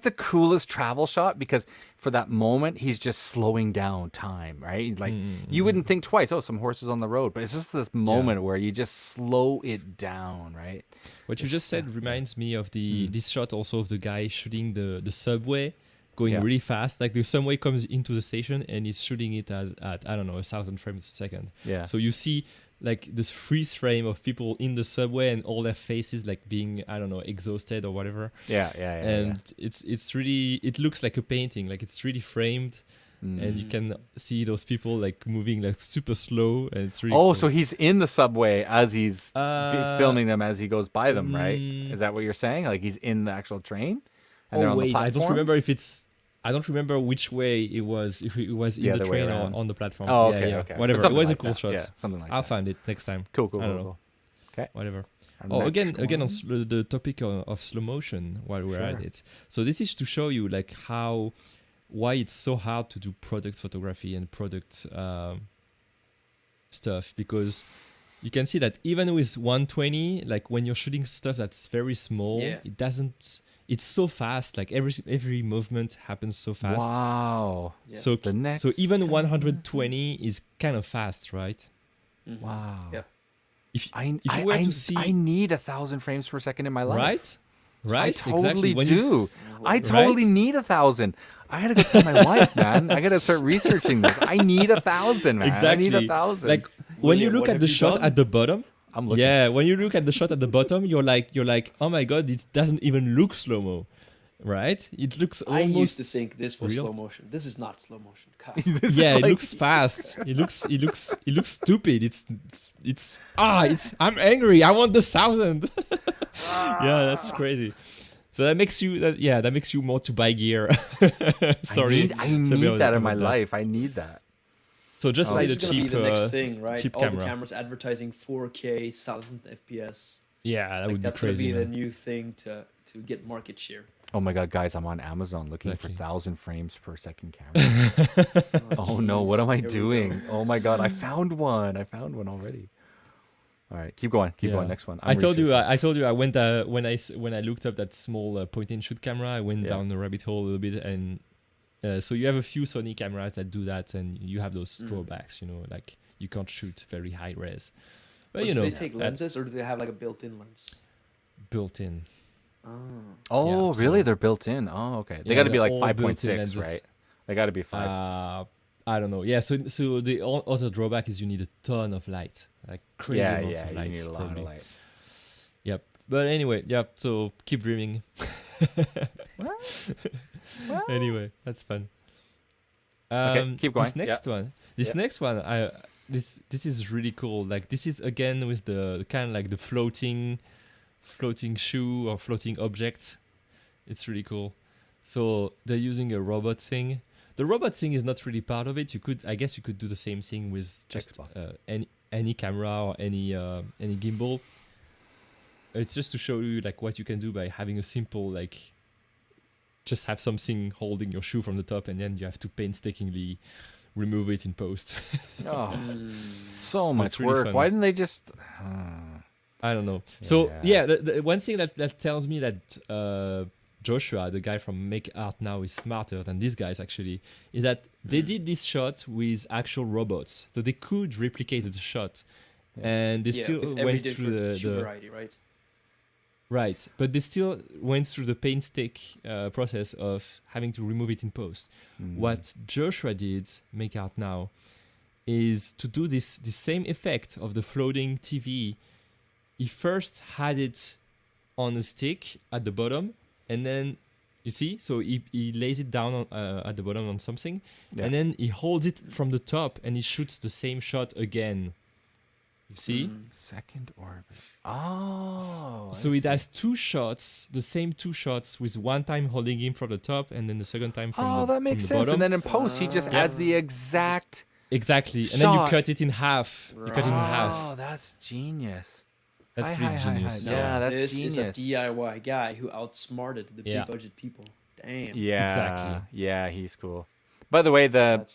the coolest travel shot because for that moment he's just slowing down time, right? Like you wouldn't think twice. Oh, some horses on the road, but it's just this moment where you just slow it down, right? What you just said reminds me of this shot also of the guy shooting the subway going really fast. Like the subway comes into the station and he's shooting it at I don't know 1,000 frames a second. Yeah. So you see like this freeze frame of people in the subway and all their faces like being I don't know exhausted or whatever. Yeah. And it's really it looks like a painting. Like it's really framed. And you can see those people like moving like super slow, and it's really cool. So he's in the subway as he's filming them as he goes by them, right? Is that what you're saying? Like he's in the actual train, and they're on the wait, I don't remember platforms? if it's. I don't remember which way it was. If it was in The the other way train or around. on the platform. Oh, Yeah, okay, yeah. okay. Whatever. It Something was like a cool that. shot. Yeah, something like I'll that. find it next time. Cool. I don't know. Cool. Okay. Whatever. Our Again next on one. the topic of slow motion while we're at Sure. it. So this is to show you like why it's so hard to do product photography and product stuff, because you can see that even with 120, like when you're shooting stuff that's very small, Yeah. it doesn't. It's so fast. Like every movement happens so fast. Wow. Yeah. So The next- so even 120 is kind of fast, right? Wow. Yeah. If I you were to see I need 1,000 frames per second in my life. right, right, I totally exactly. When you- do. I totally need 1,000. I gotta go tell my wife, man. I gotta start researching this. I need 1,000, man. Exactly. I need 1,000. Like when you William, look what at have the you shot done? at the bottom. I'm looking. Yeah, when you look at the shot at the bottom, you're like, oh my god, it doesn't even look slow mo, right? It looks I almost. used to think this was real. slow motion. This is not slow motion. God. This is Yeah, it like- looks fast. It looks stupid. It's. I'm angry. I want the 1,000. Yeah, that's crazy. So that makes you more to buy gear. Sorry, I Sabi, need was that in about my that. life. I need that. So just buy This the is gonna cheap, be the next thing, right? cheap All camera. the cameras advertising 4K, 1,000 FPS. Yeah, that Like would be that's crazy. gonna be the man. new thing to get market share. Oh my god, guys, I'm on Amazon looking Exactly. for 1,000 frames per second camera. Oh no, what am I Here we go. doing? Oh my god, I found one. I found one already. All right, keep going. Keep going. Next one. I told you. I told you. I went when I looked up that small point-and-shoot camera. I went down the rabbit hole a little bit, and so you have a few Sony cameras that do that, and you have those drawbacks. You know, like you can't shoot very high res. But do they take lenses, or do they have like a built-in lens? Built-in. Oh, really? They're built in. Oh, okay. They got to be like 5.6, right? They got to be 5. I don't know. Yeah. So the other drawback is you need a ton of light, like crazy amounts of light. You need a lot of light. Yep. But anyway, So keep dreaming. Anyway, that's fun. Okay, keep going. This next one, this is really cool. Like this is again with the kind of like the floating shoe or floating objects. It's really cool. So they're using a robot thing. The robot thing is not really part of it. I guess you could do the same thing with just any camera or any gimbal. It's just to show you like what you can do by having a simple like just have something holding your shoe from the top, and then you have to painstakingly remove it in post. So much really work. fun. Why didn't they just? I don't know. So the one thing that tells me that Joshua, the guy from Make Art Now, is smarter than these guys actually, is that they did this shot with actual robots, so they could replicate the shot, and they still went through the variety, right? Right, but they still went through the painstaking process of having to remove it in post. What Joshua did, Make Art Now, is to do this same effect of the floating TV. He first had it on a stick at the bottom, and then you see, so he lays it down at the bottom on something, and then he holds it from the top and he shoots the same shot again. You see? Second orbit. Oh. So it has two shots, the same two shots, with one time holding him from the top and then the second time from the bottom. Oh, that makes sense. Bottom. And then in post, he just adds the exact. Exactly. shot. And then you cut it in half. You cut it in half. Oh, that's genius. That's pretty genius. Yeah, that's this genius. This is a DIY guy who outsmarted the big budget people. Damn. Yeah. Exactly. Yeah, he's cool. By the way, the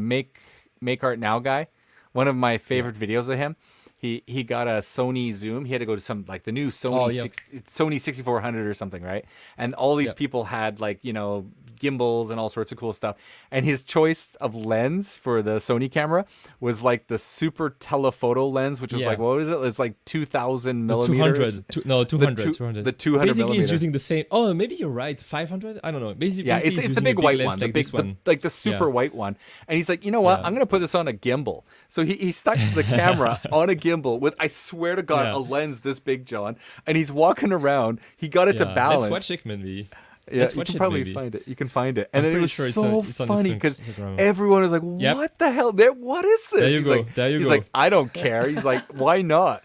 Make Art Now guy, one of my favorite videos of him, he got a Sony Zoom. He had to go to some like the new Sony Sony 6400 or something, right? And all these people had like, you know, gimbals and all sorts of cool stuff. And his choice of lens for the Sony camera was like the super telephoto lens, which was like, what was it? It's like 2000 millimeters. 200. 200. The 200 basically he's using the same. Oh, maybe you're right. 500? I don't know. Basically, it's the big white one, like this one. Like the super white one. And he's like, you know what? I'm going to put this on a gimbal. So he stuck the camera on a gimbal with, I swear to God, a lens this big, John. And he's walking around. He got it to balance. Let's watch it, maybe. Yeah, you can probably find it. You can find it. And then it was so funny because everyone was like, what the hell? What is this? There you go. There you go. He's like, I don't care. He's like, why not?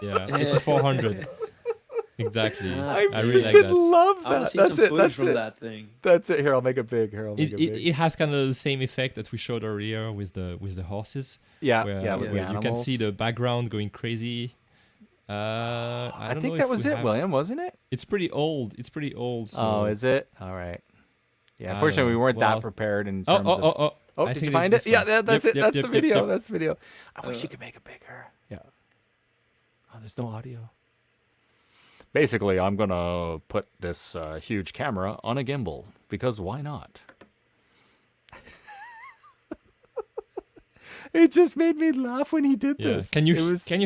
Yeah, it's a 400. Exactly. I really like that. love that. I want to see some footage from that thing. That's it. Here, I'll make it big. It has kind of the same effect that we showed earlier with the horses. Yeah, where you can see the background going crazy. I think that was it, William, wasn't it? It's pretty old. So oh, is it? All right. Yeah, unfortunately, we weren't that prepared in terms of... Oh, did you find it? Yeah, that's it. That's the video. That's the video. I wish you could make it bigger. Yeah. Oh, there's no audio. Basically, I'm going to put this huge camera on a gimbal, because why not? It just made me laugh when he did this. Can you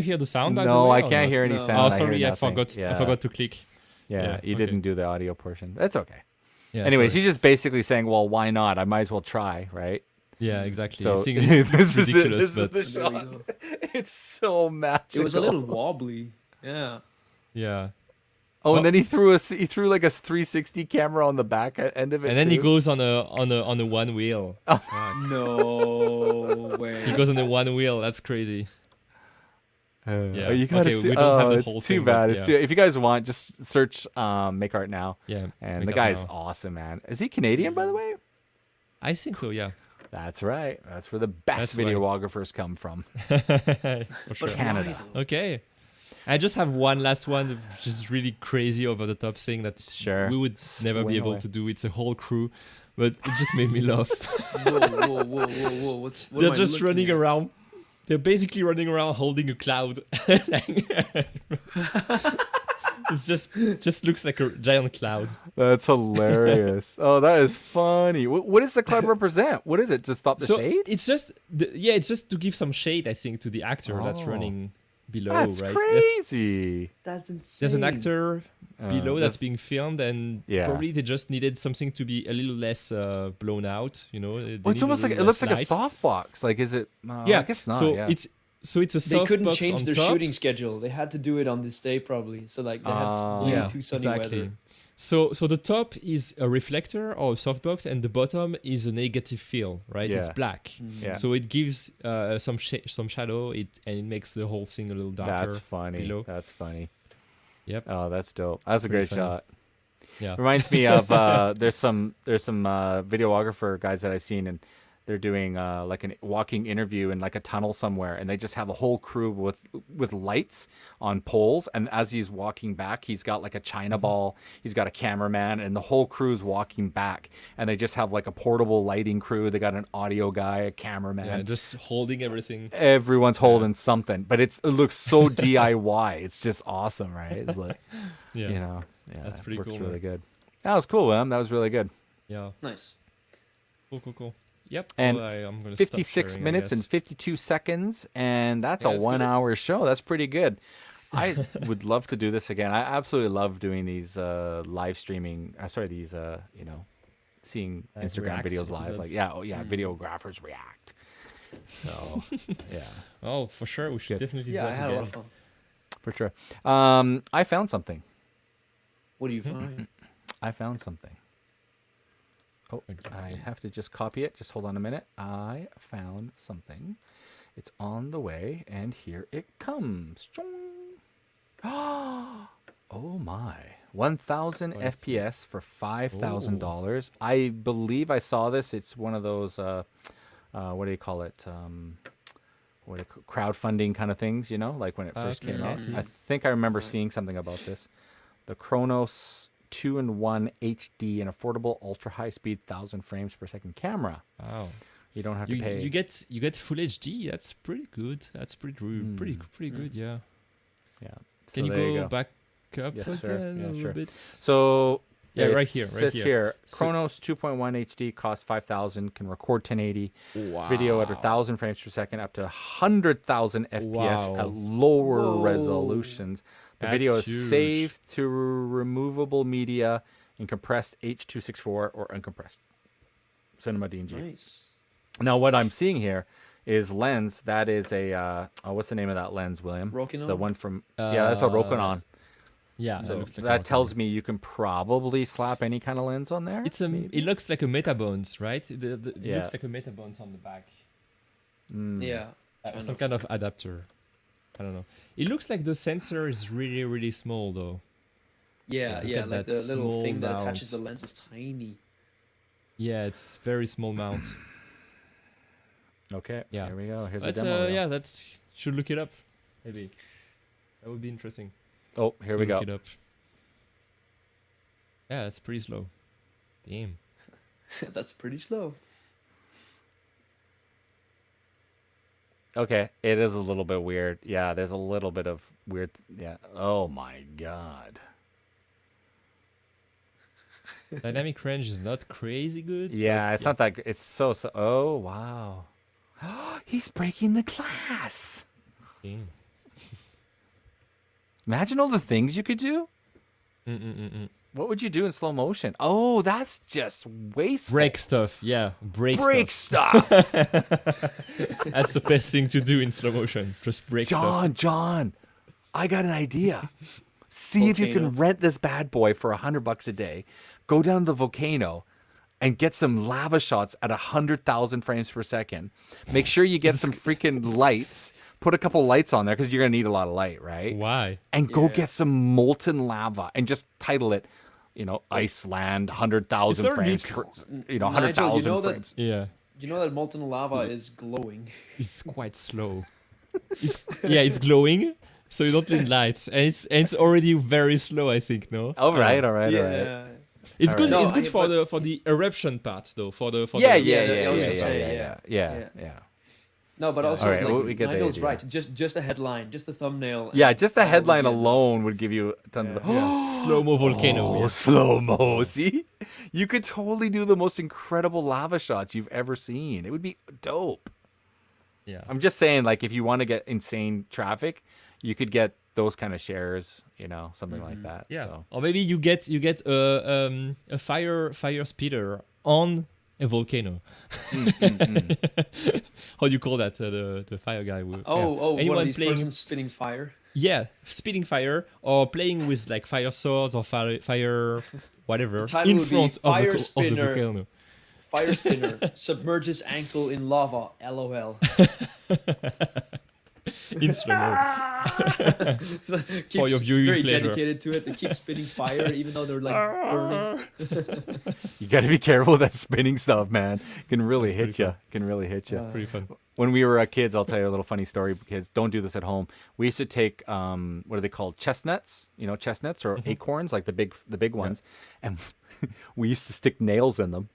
hear the sound? No, I can't hear any sound. Oh, sorry, I forgot to click. Yeah, you didn't do the audio portion. That's okay. Yeah, anyways, he's just basically saying, well, why not? I might as well try, right? Yeah, exactly. So this is ridiculous, but it's so magical. It was a little wobbly. Yeah. Yeah. Oh, and then he threw like a 360 camera on the back end of it. And then he goes on a one wheel. Oh. No way. He goes on the one wheel. That's crazy. Yeah. You gotta see. We don't have the whole thing. Too bad. It's too, if you guys want, just search Make Art Now. Yeah. And the guy's awesome, man. Is he Canadian, by the way? I think so. Yeah. That's right. That's where the best videographers come from. For sure. Canada. Okay. I just have one last one, which is really crazy over the top thing that we would never be able to do. It's a whole crew, but it just made me laugh. Whoa. They're just running around. they're basically running around holding a cloud. It's just looks like a giant cloud. That's hilarious. Oh, that is funny. What does the cloud represent? What is it? To stop the shade? It's just it's just to give some shade, I think, to the actor that's running below. That's right? crazy. That's insane. There's an actor below that's being filmed, and Yeah. probably they just needed something to be a little less blown out. You know, Well, it's almost like it looks like a softbox. Like, is it? Yeah, I guess not. So yeah. it's a softbox. They couldn't change on their top. shooting schedule. They had to do it on this day probably. So like they had way too sunny weather. So the top is a reflector or a softbox, and the bottom is a negative fill, right? It's Yeah. black. Yeah. So it gives some shadow, and it makes the whole thing a little darker. That's funny. Below. That's funny. Yep. Oh, that's dope. That's a great Pretty funny. shot. Yeah. Reminds me of there's some videographer guys that I've seen, and they're doing like a walking interview in like a tunnel somewhere, and they just have a whole crew with lights on poles, and as he's walking back, he's got like a china ball, he's got a cameraman, and the whole crew's walking back, and they just have like a portable lighting crew. They got an audio guy, a cameraman. Yeah, just holding everything. Everyone's holding something, but it looks so DIY. It's just awesome, right? It's like, Yeah. you know, yeah, That's pretty works cool, really man. good. That was cool, man. That was really good. Yeah. Nice. Cool. Yep. And well, I'm gonna 56 stop sharing, I minutes and guess. 52 seconds, and that's Yeah, a that's good. 1 hour show. That's pretty good. I would love to do this again. I absolutely love doing these live streaming. These seeing Live Instagram React videos live. Like episodes. videographers react. So yeah, Oh, for sure. We should Good. definitely do Yeah, I that had a again. lot of fun. for sure. I found something. What do you find? I found something. Oh, I have to just copy it. Just hold on a minute. I found something. It's on the way, and here it comes. Oh my. 1,000 What is FPS for $5,000. I believe I saw this. It's one of those, what do you call it? Crowdfunding kind of things, you know, like when it first Okay, came out. I see. I think I remember seeing something about this. The Chronos 2-in-1 HD, an affordable ultra high speed 1,000 frames per second camera. Wow. You don't have to pay. You get full HD. That's pretty good. That's pretty good. Yeah. Yeah. So Can you there go back up Yes, again sir. a Yeah, little sure. bit? So Yeah, it right here, right says here. So- Chronos 2.1 HD costs 5,000, can record 1080 Wow. video at 1,000 frames per second, up to 100,000 FPS Wow. at lower Whoa. resolutions. The video is That's huge. saved to removable media in compressed H.264 or uncompressed Cinema DNG. Nice. Now, what I'm seeing here is lens. That is a what's the name of that lens, William? Rokinon? The one from that's a Rokinon. Yeah, So that looks like that a tells me you can probably slap any kind of lens on there. It's it looks like a Metabones, right? It Yeah. looks like a Metabones on the back. Yeah. Some kind of adapter. I don't know. It looks like the sensor is really, really small though. Yeah, Look yeah, at like that the little small thing that mount. attaches the lens is tiny. Yeah, it's very small mount. Okay. Yeah. Here we go. Here's That's a demo. reel. yeah, that's should look it up. Maybe. That would be interesting. Oh, here to we go. look it up. Yeah, it's pretty slow. Damn. That's pretty slow. Okay, it is a little bit weird. Yeah, there's a little bit of weird. Yeah. Oh my god. Dynamic range is not crazy good. Yeah, but it's not that. It's so. Oh wow. He's breaking the glass. Damn. Imagine all the things you could do. What would you do in slow motion? Oh, that's just wasteful. Break stuff. Yeah, Break stuff. stuff. That's the best thing to do in slow motion. Just break stuff. John, I got an idea. See if you can Volcano. rent this bad boy for $100 a day. Go down to the volcano and get some lava shots at 100,000 frames per second. Make sure you get some freaking lights. Put a couple lights on there because you're gonna need a lot of light, right? Why? And go Yeah. get some molten lava and just title it, Iceland 100,000 It's frames already per, Nigel, 100,000 you know that- frames. Yeah, You know that molten lava is glowing. it's quite slow. It's glowing, so you don't need lights, and it's already very slow. I think no. All right, all right, all right. Yeah. It's All good. right. It's No, good I- for the eruption parts though. For Yeah, the yeah, yeah, that's what I was yeah, gonna say, yeah, yeah. No, but Yeah. also All right, like we get the Nigel's idea. right. Just a headline, just the thumbnail. Yeah, and just the that would headline be enough. alone would give you tons Yeah. of. Yeah. Slow-mo volcano. Oh, Yeah. slow-mo. See? You could totally do the most incredible lava shots you've ever seen. It would be dope. Yeah. I'm just saying, like, if you want to get insane traffic, you could get those kind of shares, something like that. Yeah. So. Or maybe you get a fire speeder on a volcano. How do you call that? The fire guy. One Anyone of these playing? persons spitting fire. Yeah, speeding fire or playing with like fire swords or fire whatever The title in would be front of Fire the Spinner. volcano. Fire spinner submerges ankle in lava. LOL. In slow-mo. Keeps For your viewing very pleasure. dedicated to it. They keep spitting fire even though they're like burning. You got to be careful with that spinning stuff, man. It can really That's hit pretty you. fun. Can really hit you. Pretty fun. When we were kids, I'll tell you a little funny story. Kids, don't do this at home. We used to take what are they called? Chestnuts, chestnuts or acorns, like the big ones, and we used to stick nails in them.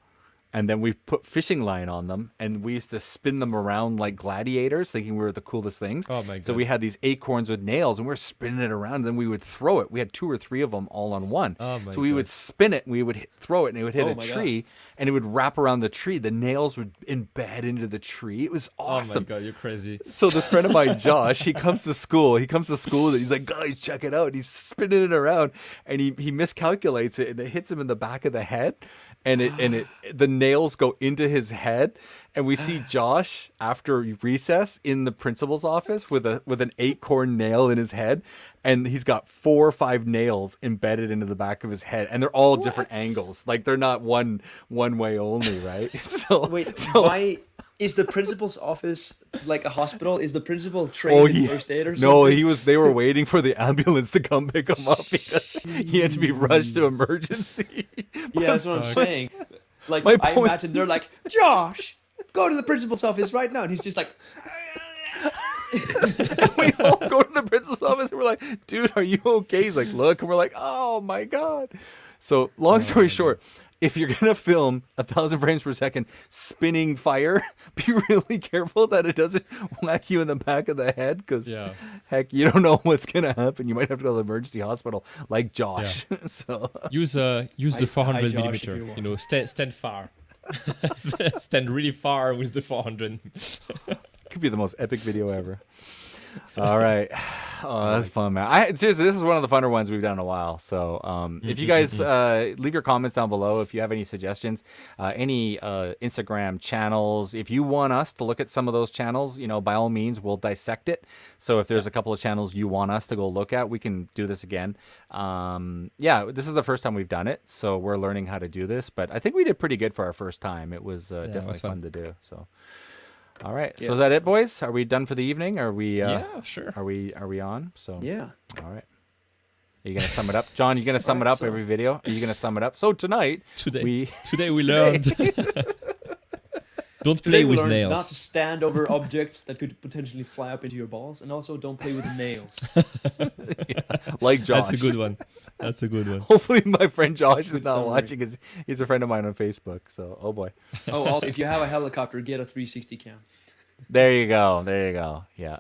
And then we put fishing line on them, and we used to spin them around like gladiators, thinking we were the coolest things. Oh my So God. we had these acorns with nails, and we were spinning it around, and then we would throw it. We had 2 or 3 of them all on one. Oh my So we would God. spin it, and we would throw it, and it would hit Oh a my tree, and it would wrap around the tree. The nails would embed into the tree. It was Oh my awesome. god, you're crazy. So this friend of mine, Josh, he comes to school. And he's like, guys, check it out. And he's spinning it around, and he miscalculates it, and it hits him in the back of the head, and the nails go into his head, and we see Josh after recess in the principal's office with an acorn nail in his head, and he's got 4 or 5 nails embedded into the back of his head, and they're all different angles. Like they're not one way only, right? Why is the principal's office like a hospital? Is the principal trained in first aid or something? No, they were waiting for the ambulance to come pick him up because he had to be rushed to emergency. Yeah, that's what I'm saying. Like, My I point- imagine they're like, Josh, go to the principal's office right now. And he's just like, We all go to the principal's office and we're like, dude, are you okay? He's like, look. And we're like, oh my God. So long story short, if you're going to film 1,000 frames per second spinning fire, be really careful that it doesn't whack you in the back of the head because, heck, you don't know what's going to happen. You might have to go to the emergency hospital like Josh. So Use the 400 Josh, millimeter. if you want. You know, stand far. Stand really far with the 400. could be the most epic video ever. All right. Oh, that's fun, man. Seriously, this is one of the funner ones we've done in a while. So if you guys leave your comments down below if you have any suggestions, any Instagram channels. If you want us to look at some of those channels, by all means, we'll dissect it. So if there's a couple of channels you want us to go look at, we can do this again. This is the first time we've done it, so we're learning how to do this. But I think we did pretty good for our first time. It was definitely fun to do. So. All right. Yeah. So is that it, boys? Are we done for the evening? Are we? Yeah, sure. Are we on? So Yeah. All right. Are you gonna sum it up, John? You gonna sum it up every video? Are you gonna sum it up? So tonight we learned. Don't Today play we with learned nails. not to stand over objects that could potentially fly up into your balls, and also don't play with nails. like Josh. That's a good one. That's a good one. Hopefully, my friend Josh is Good not summary. watching. Because he's a friend of mine on Facebook. So, oh boy. Oh, also, if you have a helicopter, get a 360 cam. There you go. Yeah,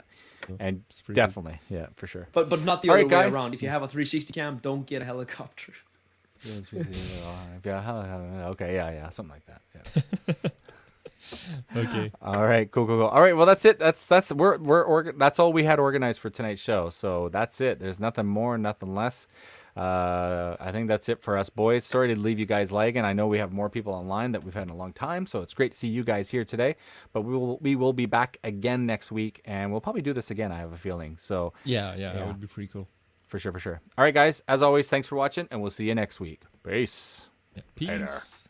and It's pretty definitely, yeah, for sure. But not the All other right, way guys. around. If you have a 360 cam, don't get a helicopter. Okay, yeah, something like that. Yeah. Okay. All right, cool. All right, well that's it. That's that's all we had organized for tonight's show. So that's it. There's nothing more, nothing less. I think that's it for us, boys. Sorry to leave you guys lagging. I know we have more people online that we've had in a long time, so it's great to see you guys here today. But we will be back again next week, and we'll probably do this again. I have a feeling. So Yeah, that would be pretty cool. for sure. All right, guys. As always, thanks for watching, and we'll see you next week. Peace. Yeah. Peace.